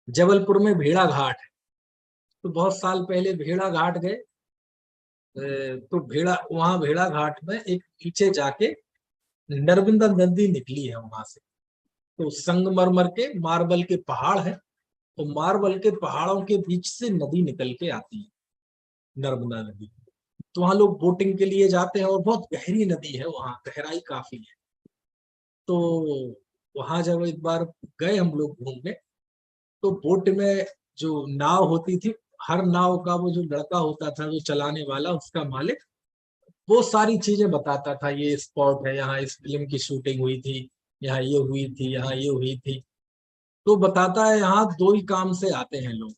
जबलपुर में भेड़ा घाट है, तो बहुत साल पहले भेड़ा घाट गए, तो वहां भेड़ा घाट में एक नीचे जाके नर्मदा नदी निकली है वहां से, तो संगमरमर के मार्बल के पहाड़ है, तो मार्बल के पहाड़ों के बीच से नदी निकल के आती है, नर्मदा नदी। तो वहां लोग बोटिंग के लिए जाते हैं और बहुत गहरी नदी है, वहां गहराई काफी है। तो वहां जब एक बार गए हम लोग घूमने, तो बोट में जो नाव होती थी, हर नाव का वो जो लड़का होता था, जो चलाने वाला, उसका मालिक, वो सारी चीजें बताता था। ये स्पॉट है, यहाँ इस फिल्म की शूटिंग हुई थी, यहाँ ये हुई थी, यहाँ ये हुई थी। तो बताता है यहाँ 2 ही काम से आते हैं लोग,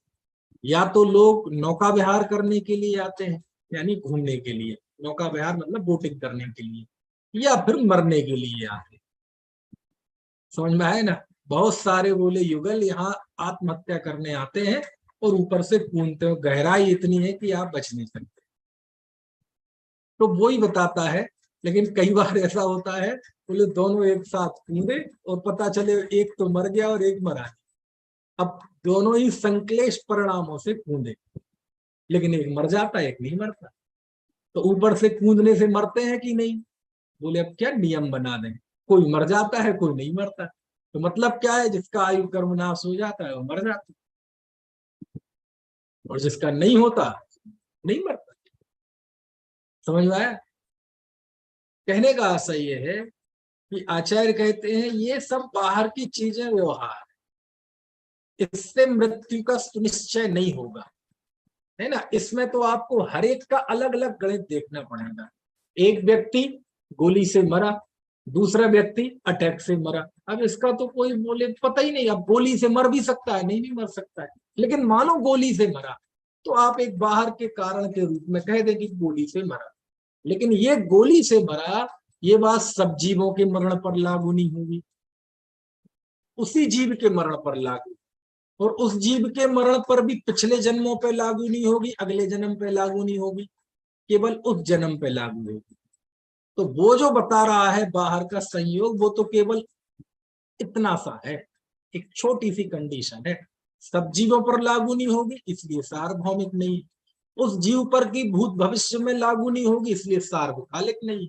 या तो लोग नौका विहार करने के लिए आते हैं, यानी घूमने के लिए, नौका विहार मतलब बोटिंग करने के लिए, या फिर मरने के लिए आते हैं। समझ में आए ना, बहुत सारे बोले युगल यहाँ आत्महत्या करने आते हैं और ऊपर से कूदते हो, गहराई इतनी है कि आप बच नहीं सकते। तो वो ही बताता है। लेकिन कई बार ऐसा होता है, बोले दोनों एक साथ कूदे और पता चले एक तो मर गया और एक मरा नहीं। अब दोनों ही संक्लेश परिणामों से कूदे, लेकिन एक मर जाता है, एक नहीं मरता। तो ऊपर से कूदने से मरते हैं कि नहीं? बोले अब क्या नियम बना दें, कोई मर जाता है कोई नहीं मरता। तो मतलब क्या है, जिसका आयु कर्म नाश हो जाता है वो मर जाता है, और जिसका नहीं होता नहीं मरता। समझ में आया? कहने का आशय ये है कि आचार्य कहते हैं ये सब बाहर की चीजें व्यवहार, इससे मृत्यु का सुनिश्चय नहीं होगा, है ना। इसमें तो आपको हर एक का अलग अलग गणित देखना पड़ेगा। एक व्यक्ति गोली से मरा, दूसरा व्यक्ति अटैक से मरा। अब इसका तो कोई बोले पता ही नहीं, अब गोली से मर भी सकता है, नहीं भी मर सकता है, लेकिन मानो गोली से मरा तो आप एक बाहर के कारण के रूप में कह दें कि गोली से मरा। लेकिन ये गोली से मरा, ये बात सब जीवों के मरण पर लागू नहीं होगी, उसी जीव के मरण पर लागू, और उस जीव के मरण पर भी पिछले जन्मों पे लागू नहीं होगी, अगले जन्म पे लागू नहीं होगी, केवल उस जन्म पे लागू होगी। तो वो जो बता रहा है बाहर का संयोग, वो तो केवल इतना सा है, एक छोटी सी कंडीशन है। सब जीवों पर लागू नहीं होगी इसलिए सार्वभौमिक नहीं, उस जीव पर की भूत भविष्य में लागू नहीं होगी इसलिए सार्वकालिक नहीं।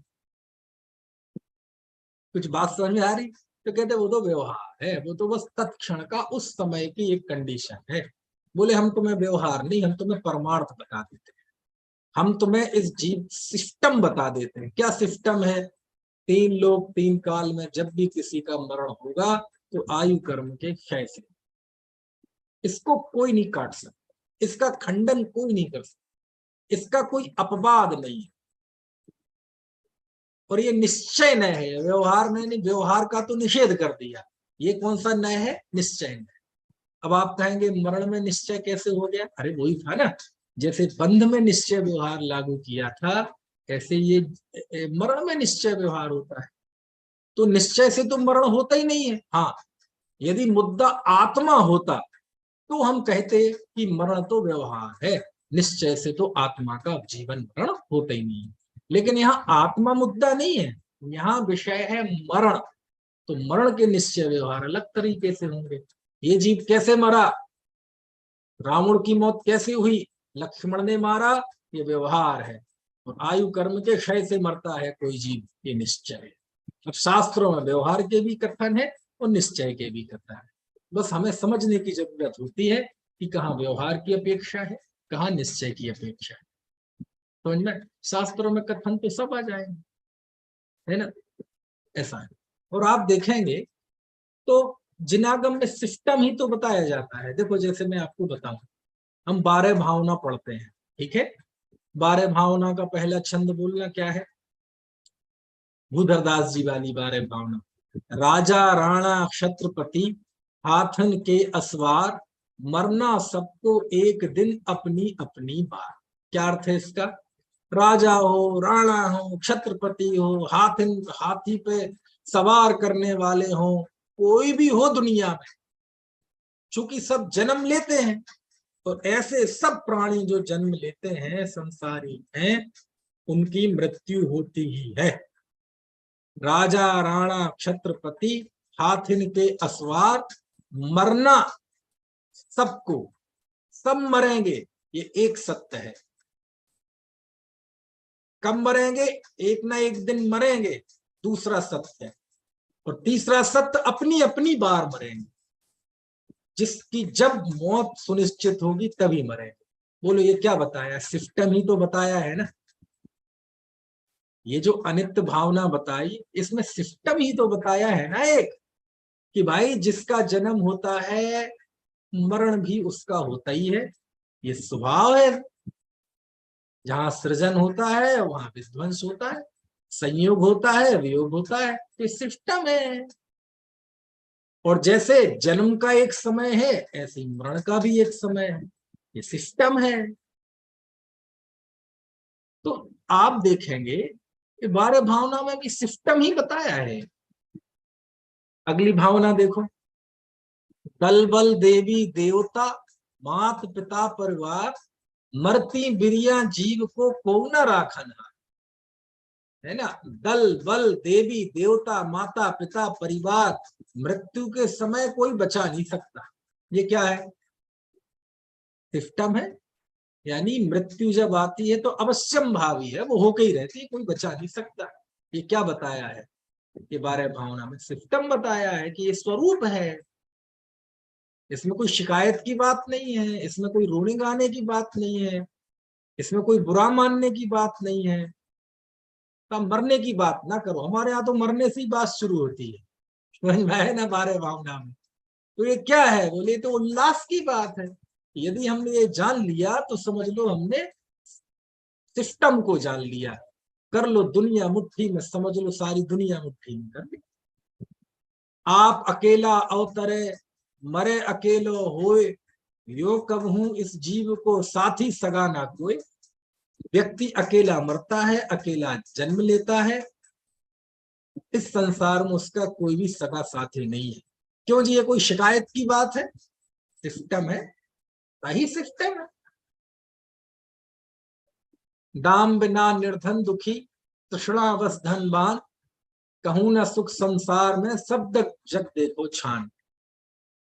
कुछ बात समझ में आ रही? तो कहते वो तो व्यवहार है, वो तो बस तत्क्षण का उस समय की एक कंडीशन है। बोले हम तुम्हें व्यवहार नहीं, हम तुम्हें परमार्थ बता देते हैं, हम तुम्हें इस जीव सिस्टम बता देते हैं। क्या सिस्टम है? 3 लोग 3 काल में जब भी किसी का मरण होगा तो आयु कर्म के क्षय से, इसको कोई नहीं काट सकता, इसका खंडन कोई नहीं कर सकता, इसका कोई अपवाद नहीं है, और ये निश्चय न है। व्यवहार ने व्यवहार का तो निषेध कर दिया, ये कौन सा न है? निश्चय न। अब आप कहेंगे मरण में निश्चय कैसे हो गया? अरे वही था ना, जैसे बंध में निश्चय व्यवहार लागू किया था, ऐसे ये मरण में निश्चय व्यवहार होता है। तो निश्चय से तो मरण होता ही नहीं है। हाँ, यदि मुद्दा आत्मा होता तो हम कहते कि मरण तो व्यवहार है, निश्चय से तो आत्मा का जीवन मरण होता ही नहीं है। लेकिन यहाँ आत्मा मुद्दा नहीं है, यहाँ विषय है मरण, तो मरण के निश्चय व्यवहार अलग तरीके से होंगे। ये जीव कैसे मरा, रावण की मौत कैसे हुई, लक्ष्मण ने मारा, ये व्यवहार है। और आयु कर्म के क्षय से मरता है कोई जीव, ये निश्चय है। अब शास्त्रों में व्यवहार के भी कथन है और निश्चय के भी कथन है, बस हमें समझने की जरूरत होती है कि कहाँ व्यवहार की अपेक्षा है, कहाँ निश्चय की अपेक्षा है। समझ में, शास्त्रों में कथन तो सब आ जाएंगे, है ना, ऐसा है। और आप देखेंगे तो जिनागम में सिस्टम ही तो बताया जाता है। देखो जैसे मैं आपको बताऊं, हम 12 भावना पढ़ते हैं, ठीक है। 12 भावना का पहला छंद बोलना क्या है, भूधरदास जी वाली 12 भावना। राजा राणा क्षत्रपति हाथन के असवार, मरना सबको एक दिन अपनी अपनी बार। क्या अर्थ है इसका, राजा हो, राणा हो, क्षत्रपति हो, हाथी पे सवार करने वाले हो, कोई भी हो दुनिया में, चूंकि सब जन्म लेते हैं, तो ऐसे सब प्राणी जो जन्म लेते हैं संसारी हैं, उनकी मृत्यु होती ही है। राजा राणा क्षत्रपति हाथिन के असवार, मरना सबको, सब मरेंगे, ये एक सत्य है। कब मरेंगे, एक ना एक दिन मरेंगे, दूसरा सत्य है। और तीसरा सत्य, अपनी अपनी बार मरेंगे, जिसकी जब मौत सुनिश्चित होगी तभी मरेंगे। बोलो ये क्या बताया, सिस्टम ही तो बताया है ना। ये जो अनित्य भावना बताई, इसमें सिस्टम ही तो बताया है ना एक, कि भाई जिसका जन्म होता है मरण भी उसका होता ही है, ये स्वभाव है। जहां सृजन होता है वहां विध्वंस होता है, संयोग होता है, वियोग होता है, तो सिस्टम है। और जैसे जन्म का एक समय है, ऐसे ही मरण का भी एक समय है, ये सिस्टम है। तो आप देखेंगे 12 भावना में भी सिस्टम ही बताया है। अगली भावना देखो, दल बल देवी देवता मात पिता परिवार, मरती बिरिया जीव को न राखन, है ना। दल बल देवी देवता माता पिता परिवार, मृत्यु के समय कोई बचा नहीं सकता, ये क्या है, सिस्टम है। यानी मृत्यु जब आती है तो अवश्यम भावी है, वो होके ही रहती है, कोई बचा नहीं सकता। ये क्या बताया है, ये 12 भावना में सिस्टम बताया है कि ये स्वरूप है, इसमें कोई शिकायत की बात नहीं है, इसमें कोई रोने गाने की बात नहीं है, इसमें कोई बुरा मानने की बात नहीं है। तो मरने की बात ना करो, हमारे यहाँ तो मरने से ही बात शुरू होती है, समझ में है ना, 12 भावना में। तो ये क्या है, बोले तो उल्लास की बात है। यदि हमने ये जान लिया तो समझ लो हमने सिस्टम को जान लिया। कर लो दुनिया मुट्ठी में, समझ लो सारी दुनिया मुट्ठी में कर ली। आप अकेला अवतरे मरे अकेलो होए, यो कब हूं इस जीव को साथी सगा ना कोई। व्यक्ति अकेला मरता है, अकेला जन्म लेता है, इस संसार में उसका कोई भी सगा साथी नहीं है। क्यों जी, ये कोई शिकायत की बात है, सिस्टम है, सही सिस्टम है। दाम बिना निर्धन दुखी, तृष्णा बस धनवान, कहूं ना सुख संसार में शब्द जग देखो छान।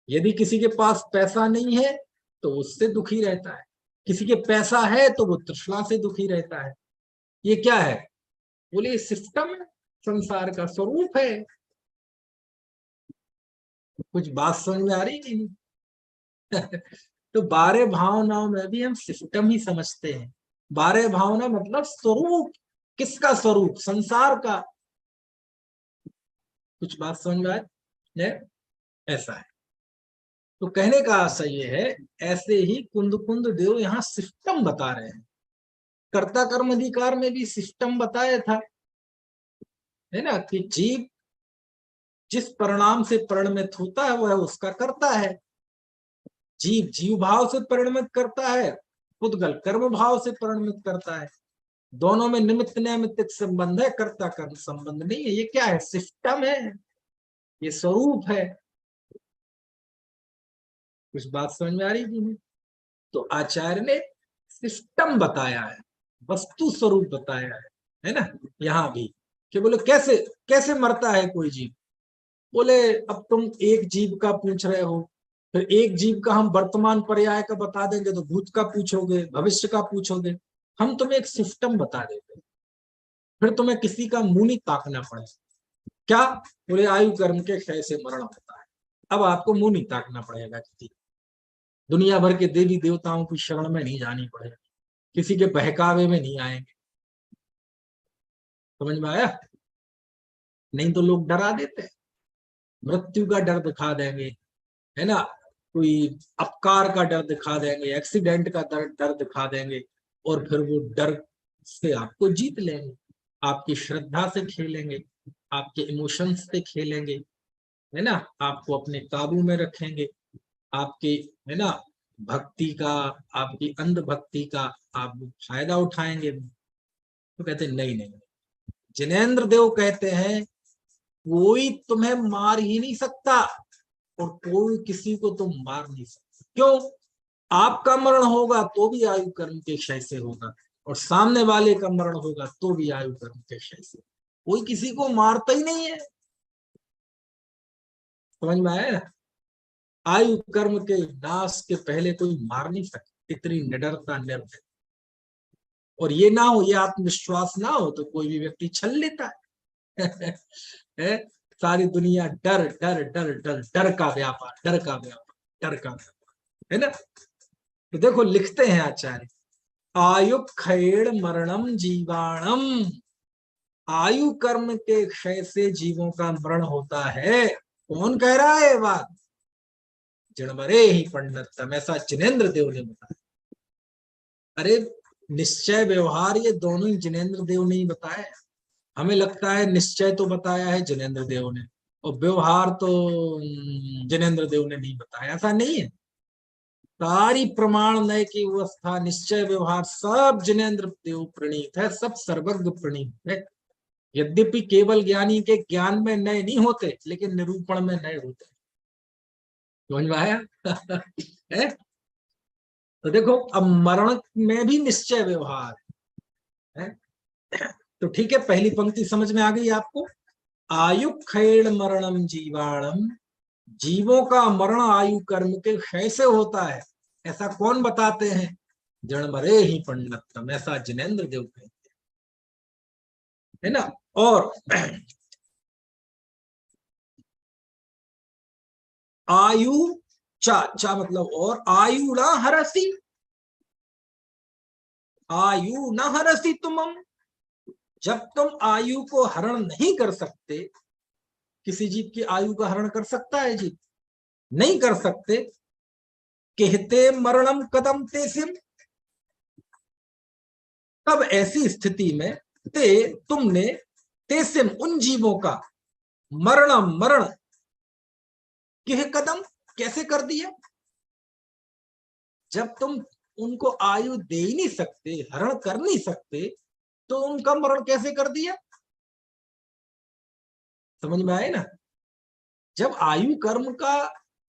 यदि किसी के पास पैसा नहीं है तो उससे दुखी रहता है, किसी के पैसा है तो वो तृष्णा से दुखी रहता है। ये क्या है, बोले सिस्टम है, संसार का स्वरूप है। कुछ बात समझ में आ रही नहीं? तो 12 भावनाओं में भी हम सिस्टम ही समझते हैं। 12 भावना मतलब स्वरूप, किसका स्वरूप, संसार का। कुछ बात समझ में आए, ऐसा है। तो कहने का आशय ये है, ऐसे ही कुंद कुंद देव यहाँ सिस्टम बता रहे हैं। कर्ता कर्म अधिकार में भी सिस्टम बताया था, है ना, कि जीव जिस परिणाम से परिणमित होता है वह उसका करता है। जीव जीव भाव से परिणमित करता है, पुद्गल कर्म भाव से परिणमित करता है। दोनों में निमित्त नैमित्तिक संबंध है, कर्ता कर्म संबंध नहीं है। ये क्या है, सिस्टम है, ये स्वरूप है। कुछ बात समझ में आ रही थी? तो आचार्य ने सिस्टम बताया है, वस्तु स्वरूप बताया है ना। यहाँ भी कि बोले कैसे कैसे मरता है कोई जीव। बोले अब तुम एक जीव का पूछ रहे हो, फिर एक जीव का हम वर्तमान पर्याय का बता देंगे तो भूत का पूछोगे, भविष्य का पूछोगे। हम तुम्हें एक सिस्टम बता देते, फिर तुम्हें किसी का मुंह नहीं ताकना पड़े। क्या? बोले आयु कर्म के क्षय से मरण होता है। अब आपको मुंह नहीं ताकना पड़ेगा, किसी दुनिया भर के देवी देवताओं की शरण में नहीं जानी पड़ेगी, किसी के बहकावे में नहीं आएंगे। समझ में आया? नहीं तो लोग डरा देते हैं, मृत्यु का डर दिखा देंगे, है ना, कोई अपकार का डर दिखा देंगे, एक्सीडेंट का डर दिखा देंगे, और फिर वो डर से आपको जीत लेंगे, आपकी श्रद्धा से खेलेंगे, आपके इमोशंस से खेलेंगे, है ना, आपको अपने काबू में रखेंगे, आपके, है ना, भक्ति का, आपकी अंधभक्ति का आप फायदा उठाएंगे। तो कहते हैं नहीं नहीं, जिनेंद्र देव कहते हैं कोई तुम्हें मार ही नहीं सकता और कोई किसी को तुम मार नहीं सकते। क्यों? आपका मरण होगा तो भी आयु कर्म के क्षय से होगा, और सामने वाले का मरण होगा तो भी आयु कर्म के क्षय से। कोई किसी को मारता ही नहीं है। समझ में आया? आयु कर्म के नाश के पहले कोई मार नहीं सकता, इतनी निडरता, निर्भय। और ये ना हो, ये आत्मविश्वास ना हो तो कोई भी व्यक्ति छल लेता है। सारी दुनिया डर डर डर डर डर का व्यापार, डर का व्यापार, डर का व्यापार, है ना। तो देखो लिखते हैं आचार्य, आयु क्षयेण मरणम जीवाणम, आयु कर्म के क्षय से जीवों का मरण होता है। कौन कह रहा है ये बात? जड़मरे ही पंडितम, ऐसा जिनेंद्र देव ने बताया। अरे निश्चय व्यवहार ये दोनों ही जिनेंद्र देव ने ही बताया। हमें लगता है निश्चय तो बताया है जिनेंद्र देव ने, और व्यवहार तो जिनेंद्र देव ने नहीं बताया, ऐसा नहीं है। सारी प्रमाण नय की व्यवस्था, निश्चय व्यवहार सब जिनेंद्र देव प्रणीत है, सब सर्वज्ञ प्रणीत है। यद्यपि केवल ज्ञानी के ज्ञान में नए नहीं होते, लेकिन निरूपण में नए होते। समझ में आया? है? तो देखो अब मरण में भी निश्चय व्यवहार है। तो ठीक है, पहली पंक्ति समझ में आ गई आपको। आयु क्षयेण मरणम जीवाणम, जीवों का मरण आयु कर्म के क्षय से होता है। ऐसा कौन बताते हैं? जड़मरे ही पंडितम, ऐसा जिनेंद्र देव कहते हैं, है ना। और आयु चा मतलब और, आयु न हरसी, आयु न हरसी तुमम, जब तुम आयु को हरण नहीं कर सकते, किसी जीव की आयु का हरण कर सकता है जीव? नहीं कर सकते। कहते मरणम कदम तेसिम, तब ऐसी स्थिति में तुमने तेसिम उन जीवों का मरणम मरण किह कदम कैसे कर दिया? जब तुम उनको आयु दे ही नहीं सकते, हरण कर नहीं सकते, तो उनका मरण कैसे कर दिया? समझ में आए ना। जब आयु कर्म का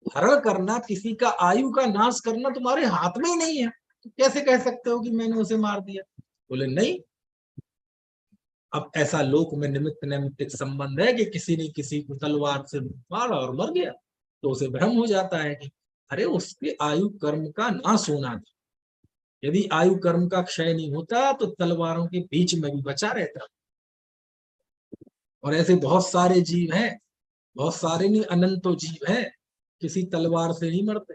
हरण करना, किसी का आयु का नाश करना तुम्हारे हाथ में ही नहीं है, तो कैसे कह सकते हो कि मैंने उसे मार दिया? बोले नहीं। अब ऐसा लोक में निमित्त नैमित्तिक संबंध है कि किसी ने किसी को तलवार से मारा और मर गया, तो उसे भ्रम हो जाता है कि अरे उसके आयु कर्म का नाश होना था। यदि आयु कर्म का क्षय नहीं होता तो तलवारों के बीच में भी बचा रहता। और ऐसे बहुत सारे जीव हैं, बहुत सारे नहीं अनंतो जीव हैं, किसी तलवार से नहीं मरते।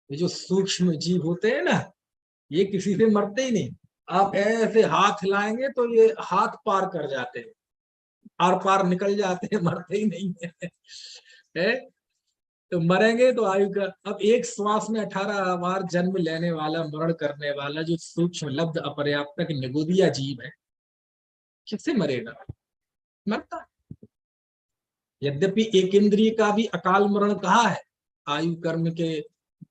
ये जो सूक्ष्म जीव होते हैं ना, ये किसी से मरते ही नहीं। आप ऐसे हाथ हिलाएंगे तो ये हाथ पार कर जाते हैं, आर पार निकल जाते हैं, मरते ही नहीं है। तो मरेंगे तो आयु का, अब एक श्वास में 18 बार जन्म लेने वाला, मरण करने वाला जो सूक्ष्म लब्ध अपर्याप्तक निगोदिया जीव है, किससे मरेगा? मरता। यद्यपि एक इंद्रिय का भी अकाल मरण कहा है आयु कर्म के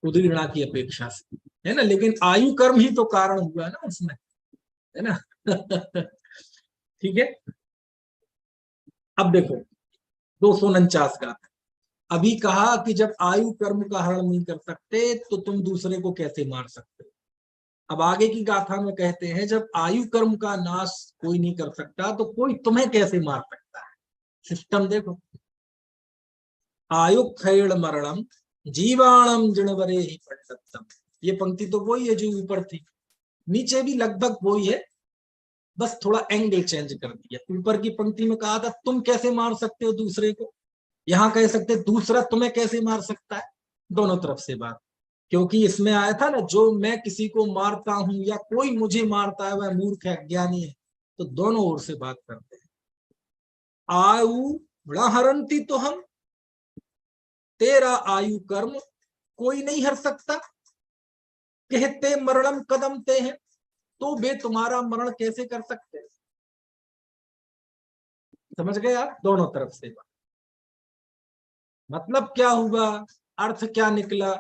उदीर्णा की अपेक्षा से, है ना, लेकिन आयु कर्म ही तो कारण हुआ ना उसमें, है ना। ठीक है। अब देखो 249 का, अभी कहा कि जब आयु कर्म का हरण नहीं कर सकते तो तुम दूसरे को कैसे मार सकते? अब आगे की गाथा में कहते हैं, जब आयु कर्म का नाश कोई नहीं कर सकता तो कोई तुम्हें कैसे मार सकता है। सिस्टम देखो, आयु खैड़ मरणम जीवाणम जिणवरे ही पंडितम। ये पंक्ति तो वही है जो ऊपर थी, नीचे भी लगभग वही है, बस थोड़ा एंगल चेंज कर दिया। ऊपर की पंक्ति में कहा था तुम कैसे मार सकते हो दूसरे को, यहां कह सकते दूसरा तुम्हें कैसे मार सकता है। दोनों तरफ से बात, क्योंकि इसमें आया था ना, जो मैं किसी को मारता हूं या कोई मुझे मारता है वह मूर्ख है, अज्ञानी है। तो दोनों ओर से बात करते हैं। आयु हरंती तो हम, तेरा आयु कर्म कोई नहीं हर सकता। कहते मरणम कदम ते हैं, तो वे तुम्हारा मरण कैसे कर सकते हैं। समझ गए आप, दोनों तरफ से बात। मतलब क्या हुआ, अर्थ क्या निकला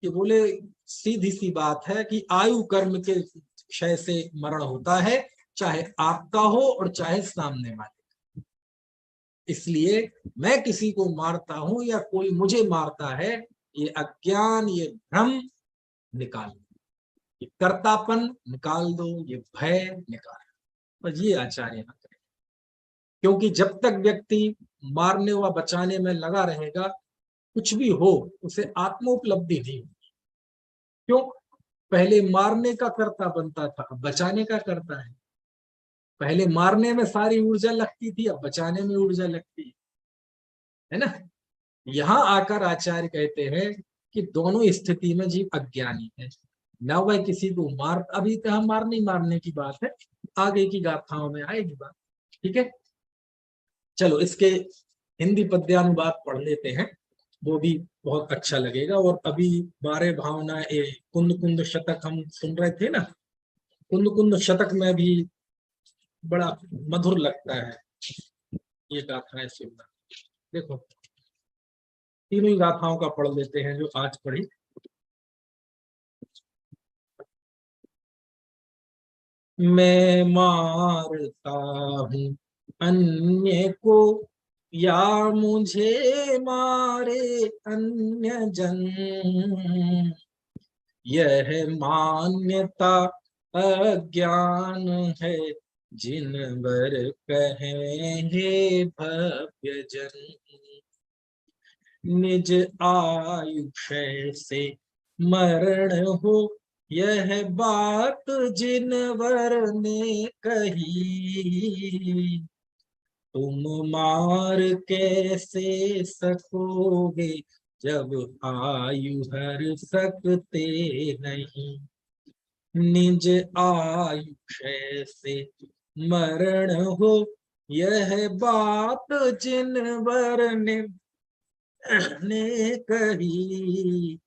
कि बोले सीधी सी बात है कि आयु कर्म के क्षय से मरण होता है, चाहे आपका हो और चाहे सामने वाले। इसलिए मैं किसी को मारता हूं या कोई मुझे मारता है, ये अज्ञान, ये भ्रम निकाल दो, ये कर्तापन निकाल दो, ये भय निकाल दो। बस ये आचार्य ना करें, क्योंकि जब तक व्यक्ति मारने व बचाने में लगा रहेगा, कुछ भी हो उसे आत्मोपलब्धि नहीं होगी। क्यों, पहले मारने का कर्ता बनता था, अब बचाने का करता है। पहले मारने में सारी ऊर्जा लगती थी, अब बचाने में ऊर्जा लगती है ना। यहाँ आकर आचार्य कहते हैं कि दोनों स्थिति में जीव अज्ञानी है, न वह किसी को मार, अभी तो हम मारने की बात है, आगे की गाथाओं में आएगी बात। ठीक है, चलो इसके हिंदी पद्यानुवाद पढ़ लेते हैं, वो भी बहुत अच्छा लगेगा। और अभी 12 भावना कुंद कुंद शतक हम सुन रहे थे ना, कुंद कुंद शतक में भी बड़ा मधुर लगता है ये गाथाएं सुनना। देखो तीनों ही गाथाओं का पढ़ लेते हैं जो आज पढ़ी। मैं मारता हूं अन्य को या मुझे मारे अन्य जन, यह मान्यता अज्ञान है जिन वर कहेंगे भव्य जन। निज आयुषय से मरण हो यह बात जिन वर ने कही, तुम मार कैसे सकोगे जब आयु हर सकते नहीं। निज आयुषय से मरण हो यह बात जिन वर ने कही,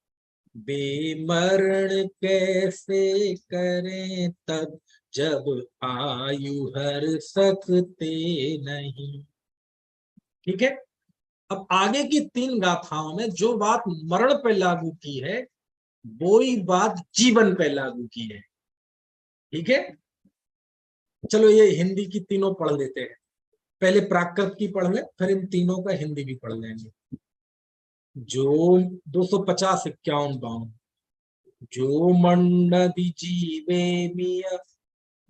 बेमरण कैसे करें तब जब आयु हर सकते नहीं। ठीक है, अब आगे की 3 गाथाओं में जो बात मरण पे लागू की है वो ही बात जीवन पे लागू की है। ठीक है, चलो ये हिंदी की तीनों पढ़ लेते हैं, पहले प्राकृत की पढ़ ले, फिर इन तीनों का हिंदी भी पढ़ लेंगे। जो 250 51 52, जो मंडदि जीवे मिय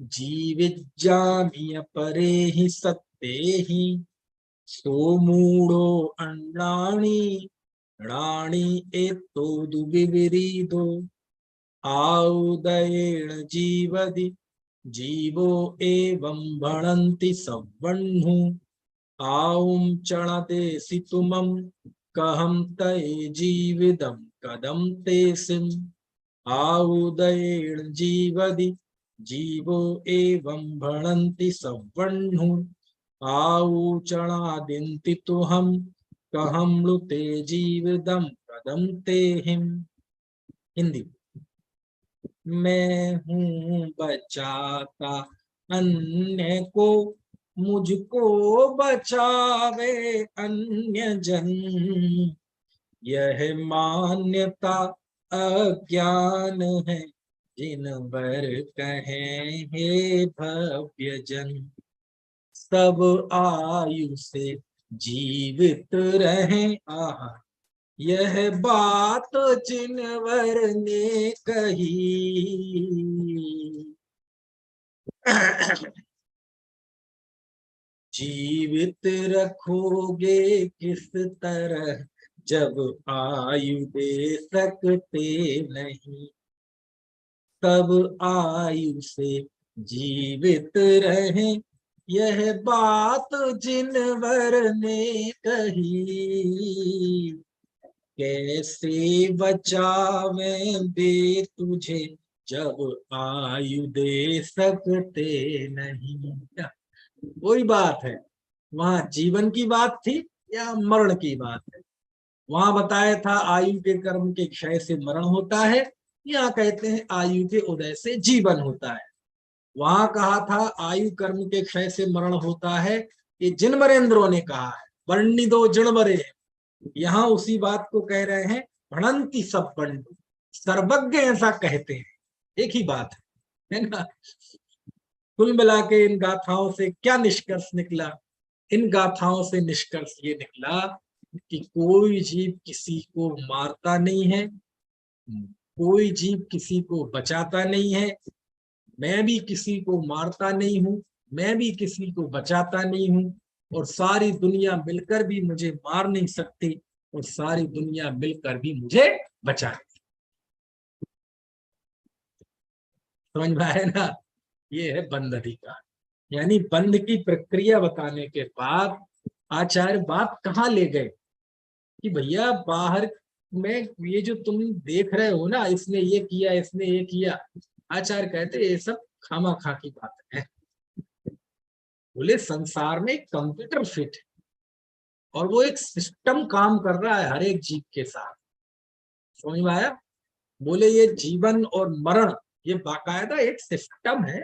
जीविज्जामिय परे ही सत्ते ही, सो मूढ़ो अंडाणी राणी एतो दुविविरीदो, आउदयेण जीवदि जीवो एवं भणन्ति सवह्नु, आउम चणते सितुमं कहम तये जीविदम कदम ते सिम, आउदयेण जीवदि जीवो एवं भणन्ति सवह्नु, आउ चणादिन्ति तुहम कहम लुते जीविदम कदम ते हिम। हिंदी, मैं हूँ बचाता अन्य को, मुझको बचावे अन्य जन, यह मान्यता अज्ञान है जिन वर कहें हे भव्य जन। सब आयु से जीवित रहे, आहा यह बात जिनवर ने कही, जीवित रखोगे किस तरह जब आयु दे सकते नहीं, तब आयु से जीवित रहे, यह बात जिनवर ने कही, कैसे बचावें बे तुझे जब आयु दे सकते नहीं। वही बात है, वहां जीवन की बात थी या मरण की बात है। वहां बताया था आयु के कर्म के क्षय से मरण होता है, यहाँ कहते हैं आयु के उदय से जीवन होता है। वहां कहा था आयु कर्म के क्षय से मरण होता है, ये जिनवरेंद्रों ने कहा है, वर्णी दो जिनवरे। यहाँ उसी बात को कह रहे हैं, भणंती सब पंडित, सर्वज्ञ ऐसा कहते हैं, एक ही बात है ना। कुल मिला के इन गाथाओं से क्या निष्कर्ष निकला? इन गाथाओं से निष्कर्ष ये निकला कि कोई जीव किसी को मारता नहीं है, कोई जीव किसी को बचाता नहीं है, मैं भी किसी को मारता नहीं हूं, मैं भी किसी को बचाता नहीं हूं, और सारी दुनिया मिलकर भी मुझे मार नहीं सकती, और सारी दुनिया मिलकर भी मुझे बचा नहीं। समझ में आया ना? ये है बंध अधिकार। यानी बंध की प्रक्रिया बताने के बाद आचार्य बात कहाँ ले गए कि भैया बाहर में ये जो तुम देख रहे हो ना, इसने ये किया, इसने ये किया, आचार्य कहते ये सब खामा खा की बात है। बोले संसार में एक कंप्यूटर फिट है और वो एक सिस्टम काम कर रहा है हर एक जीव के साथ। समझ में आया? बोले ये जीवन और मरण ये बाकायदा एक सिस्टम है,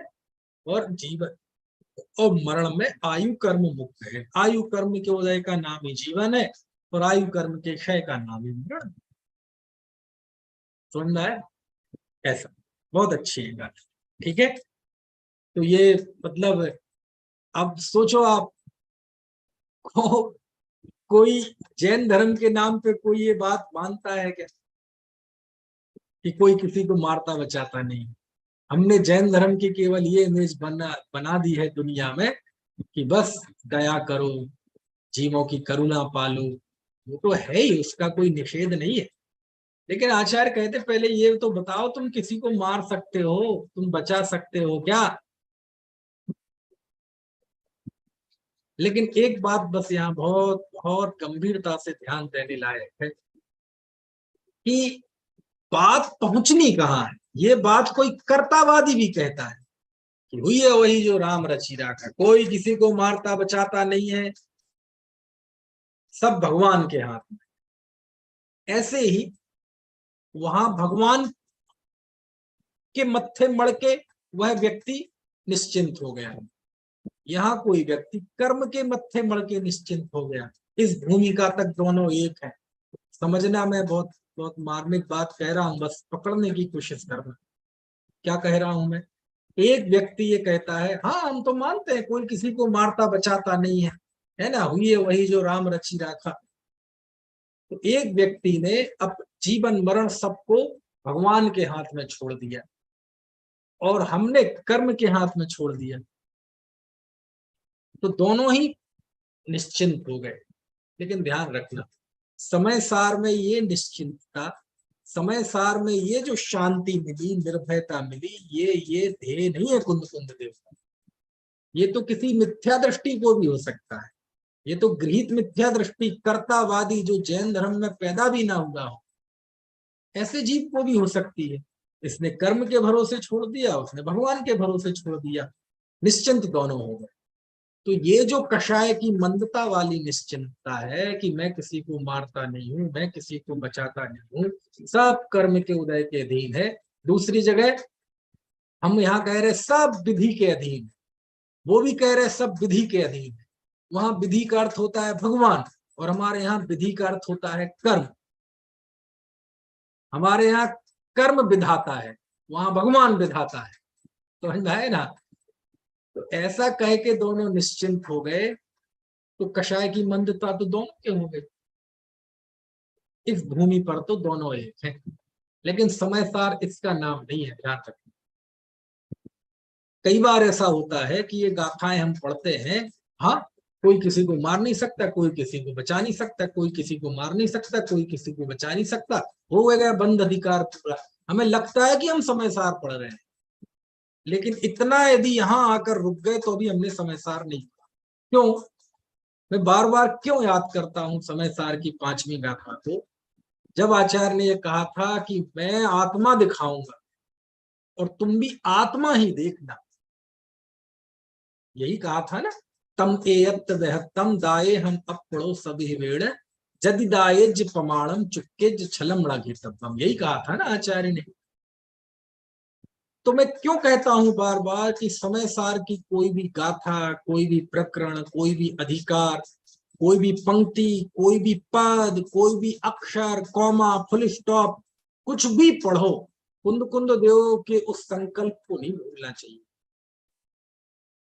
और जीवन और मरण में आयु कर्म मुक्त है। आयु कर्म के उदय का नाम ही जीवन है, और आयु कर्म के क्षय का नाम ही मरण। समझ में आया? ऐसा बहुत अच्छी है बात। ठीक है, तो ये मतलब अब सोचो आप कोई जैन धर्म के नाम पे कोई ये बात मानता है क्या कि कोई किसी को मारता बचाता नहीं? हमने जैन धर्म की केवल ये इमेज बना दी है दुनिया में कि बस दया करो, जीवों की करुणा पालो, वो तो है ही, उसका कोई निषेध नहीं है। लेकिन आचार्य कहते पहले ये तो बताओ, तुम किसी को मार सकते हो, तुम बचा सकते हो क्या? लेकिन एक बात बस यहाँ बहुत बहुत गंभीरता से ध्यान देने लायक है कि बात पहुंचनी कहाँ है। ये बात कोई कर्तावादी भी कहता है कि हुई है वही जो राम रची राखा, कोई किसी को मारता बचाता नहीं है, सब भगवान के हाथ में। ऐसे ही वहां भगवान के मत्थे मड़ के वह व्यक्ति निश्चिंत हो गया है, यहाँ कोई व्यक्ति कर्म के मत्थे मड़ के निश्चिंत हो गया। इस भूमिका तक दोनों एक है। समझना, मैं बहुत बहुत मार्मिक बात कह रहा हूं, बस पकड़ने की कोशिश करना क्या कह रहा हूं मैं। एक व्यक्ति ये कहता है, हाँ हम तो मानते हैं कोई किसी को मारता बचाता नहीं है ना, हुई है वही जो राम रची राखा। तो एक व्यक्ति ने अब जीवन मरण सबको भगवान के हाथ में छोड़ दिया, और हमने कर्म के हाथ में छोड़ दिया, तो दोनों ही निश्चिंत हो गए। लेकिन ध्यान रखना, समय सार में ये निश्चिंतता, समय सार में ये जो शांति मिली, निर्भयता मिली, ये ध्येय नहीं है कुंद देवता। ये तो किसी मिथ्या दृष्टि को भी हो सकता है, ये तो गृहीत मिथ्या दृष्टि, कर्तावादी जो जैन धर्म में पैदा भी ना हुआ हो, ऐसे जीव को भी हो सकती है। इसने कर्म के भरोसे छोड़ दिया, उसने भगवान के भरोसे छोड़ दिया, निश्चिंत दोनों हो गए। तो ये जो कषाय की मंदता वाली निश्चिंतता है कि मैं किसी को मारता नहीं हूं, मैं किसी को बचाता नहीं हूं, सब कर्म के उदय के अधीन है। दूसरी जगह हम यहाँ कह रहे सब विधि के अधीन, वो भी कह रहे सब विधि के अधीन है। वहां विधि का अर्थ होता है भगवान, और हमारे यहाँ विधि का अर्थ होता है कर्म। हमारे यहाँ कर्म विधाता है, वहां भगवान विधाता है। तो है ना? तो ऐसा कह के दोनों निश्चिंत हो गए, तो कषाय की मंदता तो दोनों के हो गए। इस भूमि पर तो दोनों एक हैं, लेकिन समय सार इसका नाम नहीं है। ध्यान रखें, कई बार ऐसा होता है कि ये गाथाएं हम पढ़ते हैं, हाँ कोई किसी को मार नहीं सकता, कोई किसी को बचा नहीं सकता, कोई किसी को मार नहीं सकता, कोई किसी को बचा नहीं सकता, हो गया बंद अधिकार पूरा। हमें लगता है कि हम समय सार पढ़ रहे हैं, लेकिन इतना यदि यहां आकर रुक गए तो भी हमने समय सार नहीं पढ़ा। क्यों? मैं बार बार क्यों याद करता हूं समय सार की 5वीं गाथा को? जब आचार्य ने यह कहा था कि मैं आत्मा दिखाऊंगा और तुम भी आत्मा ही देखना, यही कहा था ना, तम एयत वहतम दाये हम अपड़ो सभी वेड़ जदि दाये ज प्रमाणम चुक्के ज छलम राघेतम, यही कहा था ना आचार्य ने। तो मैं क्यों कहता हूं बार बार कि समय सार की कोई भी गाथा, कोई भी प्रकरण, कोई भी अधिकार, कोई भी पंक्ति, कोई भी पद, कोई भी अक्षर, कॉमा, फुल स्टॉप, कुछ भी पढ़ो, कुंद कुंद देव के उस संकल्प को नहीं भूलना चाहिए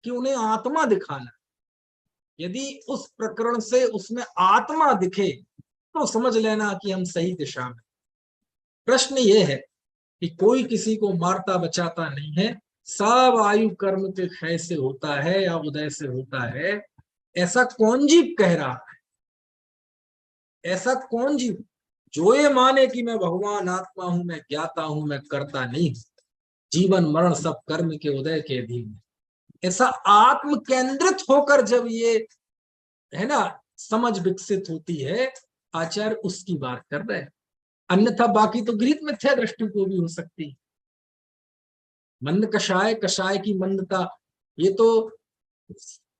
कि उन्हें आत्मा दिखाना। यदि उस प्रकरण से उसमें आत्मा दिखे तो समझ लेना कि हम सही दिशा में। प्रश्न ये है कि कोई किसी को मारता बचाता नहीं है, सब आयु कर्म के क्षय से होता है या उदय से होता है, ऐसा कौन जीव कह रहा है? ऐसा कौन जीव जो ये माने कि मैं भगवान आत्मा हूं, मैं ज्ञाता हूं, मैं करता नहीं हूं, जीवन मरण सब कर्म के उदय के अधीन है? ऐसा आत्म केंद्रित होकर जब ये है ना समझ विकसित होती है, आचार्य उसकी बात कर रहे हैं। अन्यथा बाकी तो गृहीत मिथ्या दृष्टि को भी हो सकती है। मंद कषाय, कषाय की मंदता, ये तो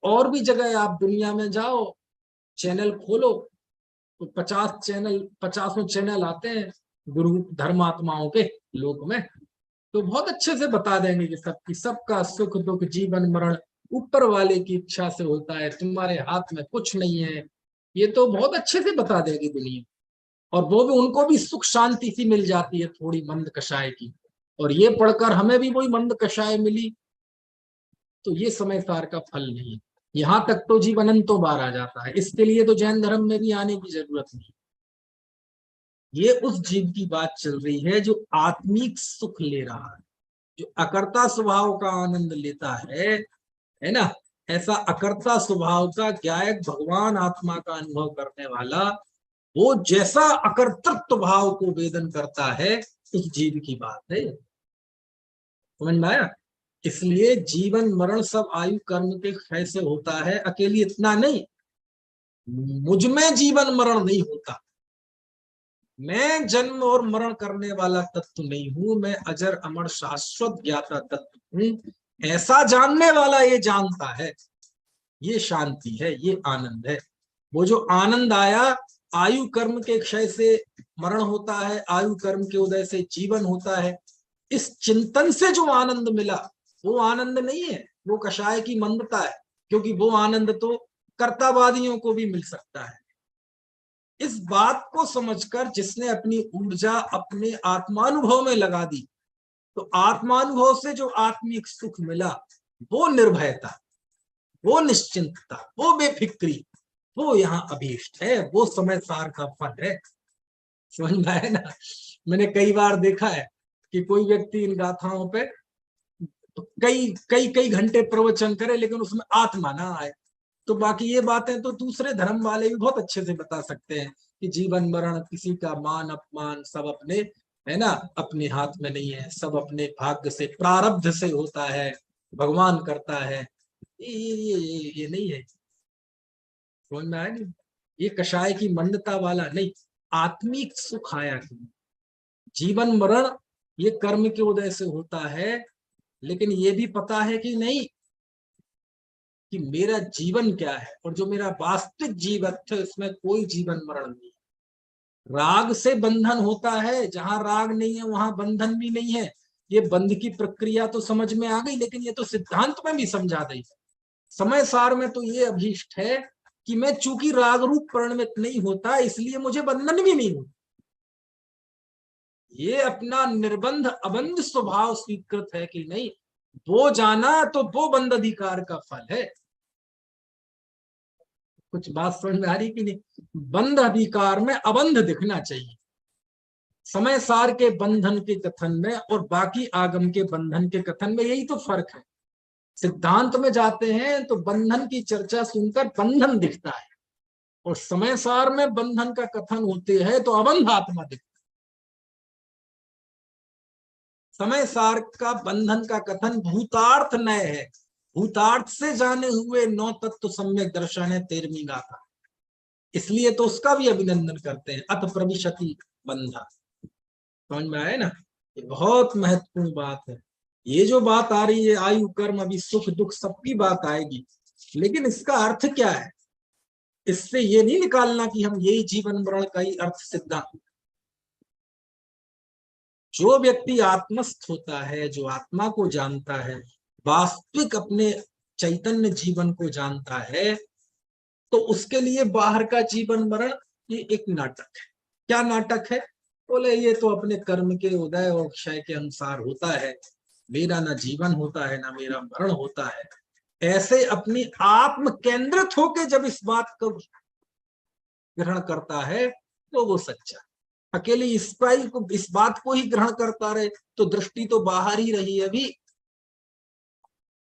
और भी जगह आप दुनिया में जाओ, चैनल खोलो तो 50 चैनल, 50 चैनल आते हैं गुरु धर्मात्माओं के लोक में, तो बहुत अच्छे से बता देंगे कि सबका सुख दुख जीवन मरण ऊपर वाले की इच्छा से होता है, तुम्हारे हाथ में कुछ नहीं है। ये तो बहुत अच्छे से बता देगी दुनिया, और वो भी उनको भी सुख शांति सी मिल जाती है थोड़ी मंद कषाय की, और ये पढ़कर हमें भी वही मंद कषाय मिली। तो ये समय सार का फल नहीं है। यहां तक तो जीवन अनंतों बार आ जाता है, इसके लिए तो जैन धर्म में भी आने की जरूरत नहीं। ये उस जीव की बात चल रही है जो आत्मिक सुख ले रहा है, जो अकर्ता स्वभाव का आनंद लेता है ना। ऐसा अकर्ता स्वभाव का ज्ञायक भगवान आत्मा का अनुभव करने वाला, वो जैसा अकर्तृत्व भाव को वेदन करता है, उस जीव की बात है। समझ में आया? इसलिए जीवन मरण सब आयु कर्म के क्षय से होता है। अकेली इतना नहीं, मुझ में जीवन मरण नहीं होता, मैं जन्म और मरण करने वाला तत्व नहीं हूं, मैं अजर अमर शाश्वत ज्ञाता तत्व हूं, ऐसा जानने वाला ये जानता है। ये शांति है, ये आनंद है। वो जो आनंद आया, आयु कर्म के क्षय से मरण होता है, आयु कर्म के उदय से जीवन होता है, इस चिंतन से जो आनंद मिला, वो आनंद नहीं है, वो कषाय की मंदता है। क्योंकि वो आनंद तो कर्तावादियों को भी मिल सकता है। इस बात को समझकर जिसने अपनी ऊर्जा अपने आत्मानुभव में लगा दी, तो आत्मानुभव से जो आत्मिक सुख मिला, वो निर्भयता, वो निश्चिंतता, वो बेफिक्री, वो यहाँ अभीष्ट है, वो समय सार का फल है। समझ में आया ना? मैंने कई बार देखा है कि कोई व्यक्ति इन गाथाओं पे तो कई कई कई घंटे प्रवचन करे, लेकिन उसमें आत्मा ना आए। तो बाकी ये बातें तो दूसरे धर्म वाले भी बहुत अच्छे से बता सकते हैं कि जीवन मरण, किसी का मान अपमान सब अपने, है ना, अपने हाथ में नहीं है, सब अपने भाग्य से, प्रारब्ध से होता है, भगवान करता है। ये नहीं है। समझ में आया नहीं? ये कषाय की मंदता वाला नहीं, आत्मिक सुख आया। जीवन मरण ये कर्म के उदय से होता है, लेकिन ये भी पता है कि नहीं कि मेरा जीवन क्या है, और जो मेरा वास्तविक जीवन है उसमें कोई जीवन मरण नहीं। राग से बंधन होता है, जहां राग नहीं है वहां बंधन भी नहीं है। ये बंध की प्रक्रिया तो समझ में आ गई, लेकिन ये तो सिद्धांत में भी समझा दी। समय सार में तो ये अभीष्ट है कि मैं चूंकि राग रूप परिणमित नहीं होता, इसलिए मुझे बंधन भी नहीं होता। ये अपना निर्बंध अबंध स्वभाव स्वीकृत है कि नहीं, वो जाना तो वो बंध अधिकार का फल है। कुछ बात समझ में आ रही कि नहीं? बंध अधिकार में अबंध दिखना चाहिए। समय सार के बंधन के कथन में और बाकी आगम के बंधन के कथन में यही तो फर्क है। सिद्धांत में जाते हैं तो बंधन की चर्चा सुनकर बंधन दिखता है, और समय सार में बंधन का कथन होते हैं तो अबंध आत्मा दिखता है। समय सार का बंधन का कथन भूतार्थ नय है, भूतार्थ से जाने हुए 9 तत्व सम्यक दर्शन है 13वीं गाथा, इसलिए तो उसका भी अभिनंदन करते हैं। अथ प्रविशति बंधा, समझ में आए ना? ये बहुत महत्वपूर्ण बात है। ये जो बात आ रही है आयु कर्म अभी सुख दुख सबकी बात आएगी, लेकिन इसका अर्थ क्या है? इससे ये नहीं निकालना कि हम यही जीवन मरण का ही अर्थ सिद्धांत। जो व्यक्ति आत्मस्थ होता है, जो आत्मा को जानता है, वास्तविक अपने चैतन्य जीवन को जानता है, तो उसके लिए बाहर का जीवन मरण ये एक नाटक है। क्या नाटक है? बोले ये तो अपने कर्म के उदय और क्षय के अनुसार होता है, मेरा ना जीवन होता है ना मेरा मरण होता है। ऐसे अपनी आत्म केंद्रित होकर जब इस बात को ग्रहण करता है तो वो सच्चा। अकेले इस बात को ही ग्रहण करता रहे तो दृष्टि तो बाहर ही रही है। अभी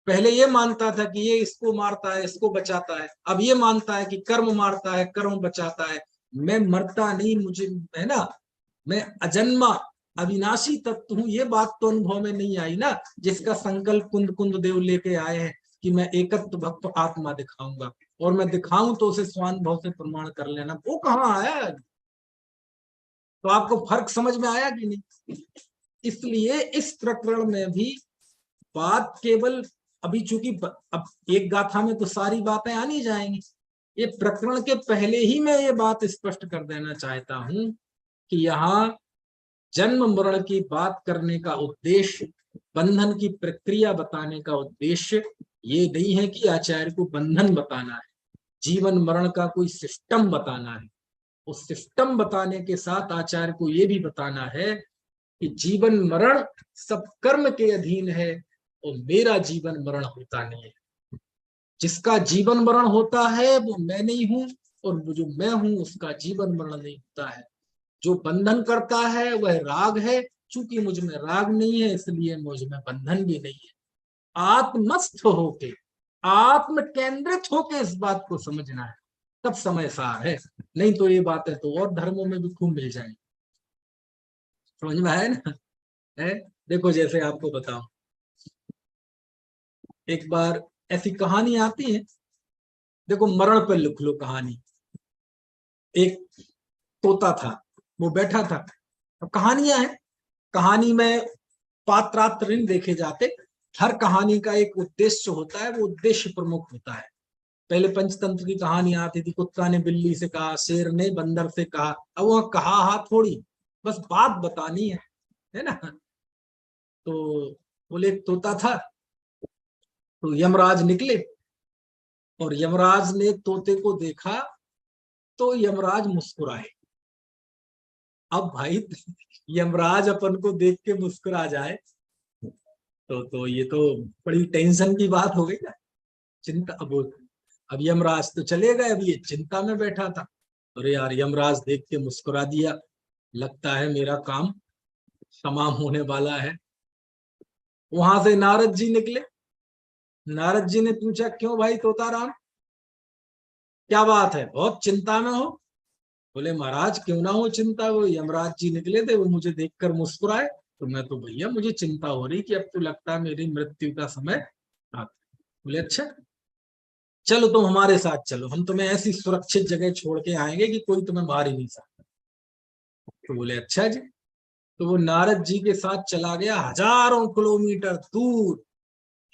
पहले ये मानता था कि ये इसको मारता है इसको बचाता है, अब ये मानता है कि कर्म मारता है कर्म बचाता है। मैं मरता नहीं, मुझे है ना, मैं अजन्मा अविनाशी तत्व हूं, ये बात तो अनुभव में नहीं आई ना, जिसका संकल्प कुंद कुंद देव लेके आए हैं कि मैं एकत्व भक्त आत्मा दिखाऊंगा, और मैं दिखाऊं तो उसे स्वानुभव से प्रमाण कर लेना। वो कहाँ आया? तो आपको फर्क समझ में आया कि नहीं? इसलिए इस प्रकरण में भी बात केवल अभी चूंकि अब एक गाथा में तो सारी बातें आनी जाएंगी, ये प्रकरण के पहले ही मैं ये बात स्पष्ट कर देना चाहता हूं कि यहाँ जन्म मरण की बात करने का उद्देश्य, बंधन की प्रक्रिया बताने का उद्देश्य ये नहीं है कि आचार्य को बंधन बताना है, जीवन मरण का कोई सिस्टम बताना है। उस सिस्टम बताने के साथ आचार्य को ये भी बताना है कि जीवन मरण सब कर्म के अधीन है और मेरा जीवन मरण होता नहीं है। जिसका जीवन मरण होता है वो मैं नहीं हूं, और जो मैं हूं उसका जीवन मरण नहीं होता है। जो बंधन करता है वह राग है, चूंकि मुझ में राग नहीं है इसलिए मुझ में बंधन भी नहीं है। आत्मस्थ होके, आत्म केंद्रित होके इस बात को समझना है, तब समय सार है। नहीं तो ये बातें तो और धर्मों में भी खूब मिल जाएंगी। समझ में आया ना? है, देखो जैसे आपको बताऊं, एक बार ऐसी कहानी आती है, देखो मरण पर लिख लो कहानी। एक तोता था, वो बैठा था। अब कहानियां हैं, कहानी में पात्रांतर नहीं देखे जाते, हर कहानी का एक उद्देश्य होता है, वो उद्देश्य प्रमुख होता है। पहले पंचतंत्र की कहानी आती थी, कुत्ता ने बिल्ली से कहा, शेर ने बंदर से कहा। अब वहां कहा थोड़ी, बस बात बतानी है ना? तो बोले एक तोता था, तो यमराज निकले, और यमराज ने तोते को देखा तो यमराज मुस्कुराए। अब भाई यमराज अपन को देख के मुस्कुरा जाए तो ये तो बड़ी टेंशन की बात हो गई ना, चिंता। अब यमराज तो चले गए, अब ये चिंता में बैठा था। अरे यार, यमराज देख के मुस्कुरा दिया, लगता है मेरा काम तमाम होने वाला है। वहां से नारद जी निकले। नारद जी ने पूछा, क्यों भाई तोताराम, क्या बात है, बहुत चिंता में हो? बोले महाराज क्यों ना हो चिंता, वो यमराज जी निकले थे, वो मुझे देखकर मुस्कुराए, तो मैं तो भैया मुझे चिंता हो रही कि अब तो लगता है मेरी मृत्यु का समय आता। बोले अच्छा चलो तुम हमारे साथ चलो, हम तुम्हें ऐसी सुरक्षित जगह छोड़ के आएंगे कि कोई तुम्हें मार ही नहीं सकता। तो बोले अच्छा जी। तो वो नारद जी के साथ चला गया, हजारों किलोमीटर दूर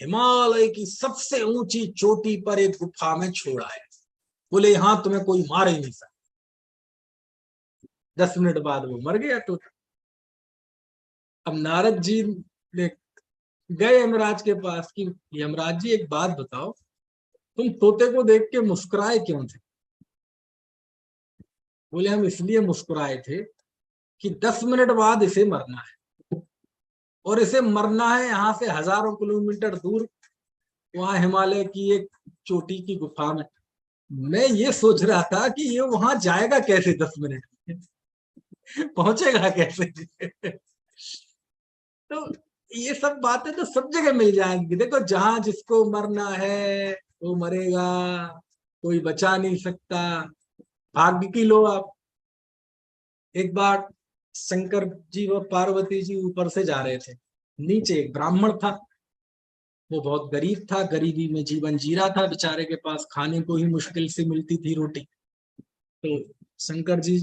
हिमालय की सबसे ऊंची चोटी पर एक गुफा में छोड़ा है। बोले यहां तुम्हें कोई मार ही नहीं सकता। 10 मिनट बाद वो मर गया तोता। अब नारद जी ने गए यमराज के पास कि यमराज जी एक बात बताओ, तुम तोते को देख के मुस्कुराए क्यों थे? बोले हम इसलिए मुस्कुराए थे कि 10 मिनट बाद इसे मरना है, और इसे मरना है यहाँ से हजारों किलोमीटर दूर, वहां हिमालय की एक चोटी की गुफा में। मैं ये सोच रहा था कि ये वहां जाएगा कैसे 10 मिनट में, पहुंचेगा कैसे। तो ये सब बातें तो सब जगह मिल जाएंगी। देखो जहां जिसको मरना है वो मरेगा, कोई बचा नहीं सकता। भाग्य की लो आप। एक बार शंकर जी व पार्वती जी ऊपर से जा रहे थे, नीचे एक ब्राह्मण था, वो बहुत गरीब था, गरीबी में जीवन जी रहा था, बेचारे के पास खाने को ही मुश्किल से मिलती थी रोटी। तो शंकर जी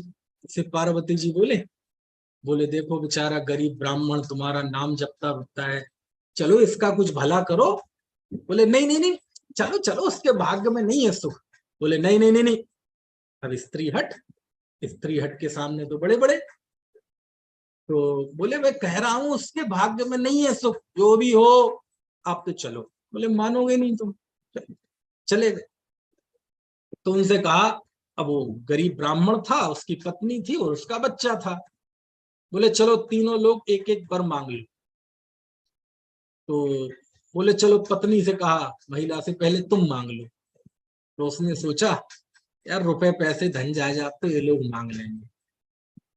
से पार्वती जी बोले, बोले देखो बेचारा गरीब ब्राह्मण तुम्हारा नाम जपता रुकता है, चलो इसका कुछ भला करो। बोले नहीं नहीं नहीं, चलो चलो उसके भाग्य में नहीं है सुख। बोले नहीं नहीं नहीं नहीं, अब स्त्री हट, स्त्री हट के सामने तो बड़े बड़े। तो बोले मैं कह रहा हूं उसके भाग्य में नहीं है सुख, जो भी हो आप तो चलो। बोले मानोगे नहीं तुम, चले गए। तो उनसे कहा, अब वो गरीब ब्राह्मण था, उसकी पत्नी थी और उसका बच्चा था। बोले चलो तीनों लोग एक एक वर मांग लो। तो बोले चलो, पत्नी से कहा महिला से पहले तुम मांग लो। तो उसने सोचा यार रुपए पैसे धन जायदाद तो ये लोग मांग लेंगे,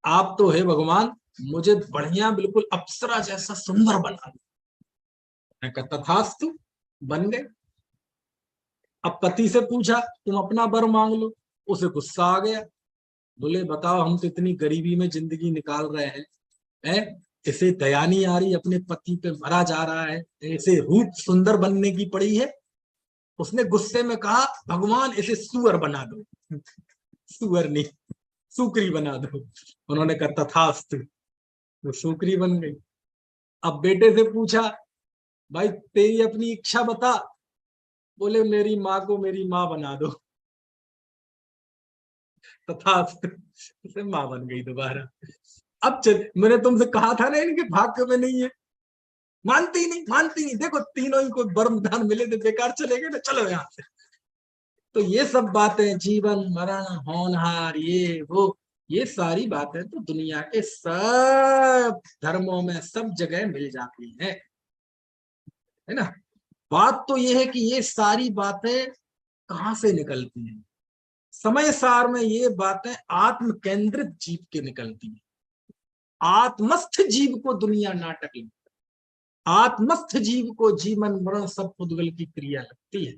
आप तो है भगवान मुझे बढ़िया बिल्कुल अप्सरा जैसा सुंदर बना दो। मैं कहा तथास्तु, बन गए। अब पति से पूछा तुम अपना वर मांग लो, उसे गुस्सा आ गया। बोले बताओ हम तो इतनी गरीबी में जिंदगी निकाल रहे हैं, इसे दया नहीं आ रही, अपने पति पे मरा जा रहा है, इसे रूप सुंदर बनने की पड़ी है। उसने गुस्से में कहा भगवान इसे सुअर बना दो। सुअर नहीं, सुकरी बना दो। उन्होंने कहा तथास्तु, तो सुकरी बन गई। अब बेटे से पूछा भाई तेरी अपनी इच्छा बता। बोले मेरी माँ को मेरी माँ बना दो। तथास्तु, उसे माँ बन गई दोबारा। अब चल, मैंने तुमसे कहा था ना इनके भाग्य में नहीं है, मानती नहीं मानती नहीं। देखो तीनों ही को वरदान मिले थे, बेकार चले गए ना, चलो यहाँ से। तो ये सब बातें जीवन मरण होनहार ये वो, ये सारी बातें तो दुनिया के सब धर्मों में सब जगह मिल जाती है ना। बात तो ये है कि ये सारी बातें कहाँ से निकलती हैं। समय सार में ये बातें आत्म केंद्रित जीव के निकलती हैं। आत्मस्थ जीव को दुनिया नाटक लगती है, आत्मस्थ जीव को जीवन मरण सब पुद्गल की क्रिया लगती है।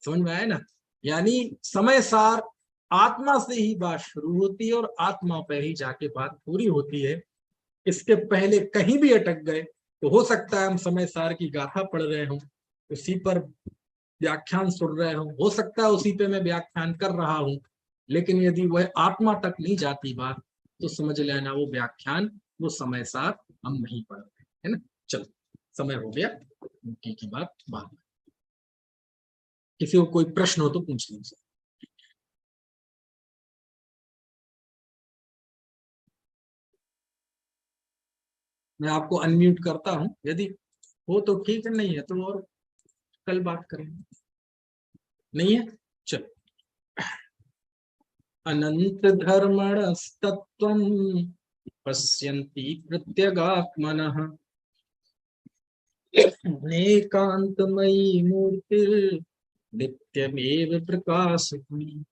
समझ में आया ना। यानी समय सार आत्मा से ही बात शुरू होती है और आत्मा पे ही जाके बात पूरी होती है। इसके पहले कहीं भी अटक गए तो हो सकता है हम समय सार की गाथा पढ़ रहे हों, उसी पर व्याख्यान सुन रहे हो सकता है उसी पे मैं व्याख्यान कर रहा हूं, लेकिन यदि वह आत्मा तक नहीं जाती बात तो समझ लेना वो व्याख्यान वो समय सार हम नहीं पढ़ रहे, है ना। चलो समय हो गया, की बात बाद में। किसी को कोई प्रश्न हो तो पूछ लीजिए। मैं आपको अनम्यूट करता हूं, यदि हो तो ठीक है, नहीं है तो और कल बात करेंगे। नहीं है, चलो। अनंत धर्मणस्तत्त्वं पश्यन्ति प्रत्यगात्मनः अनेकान्तमयी मूर्तिर्नित्यमेव प्रकाशति।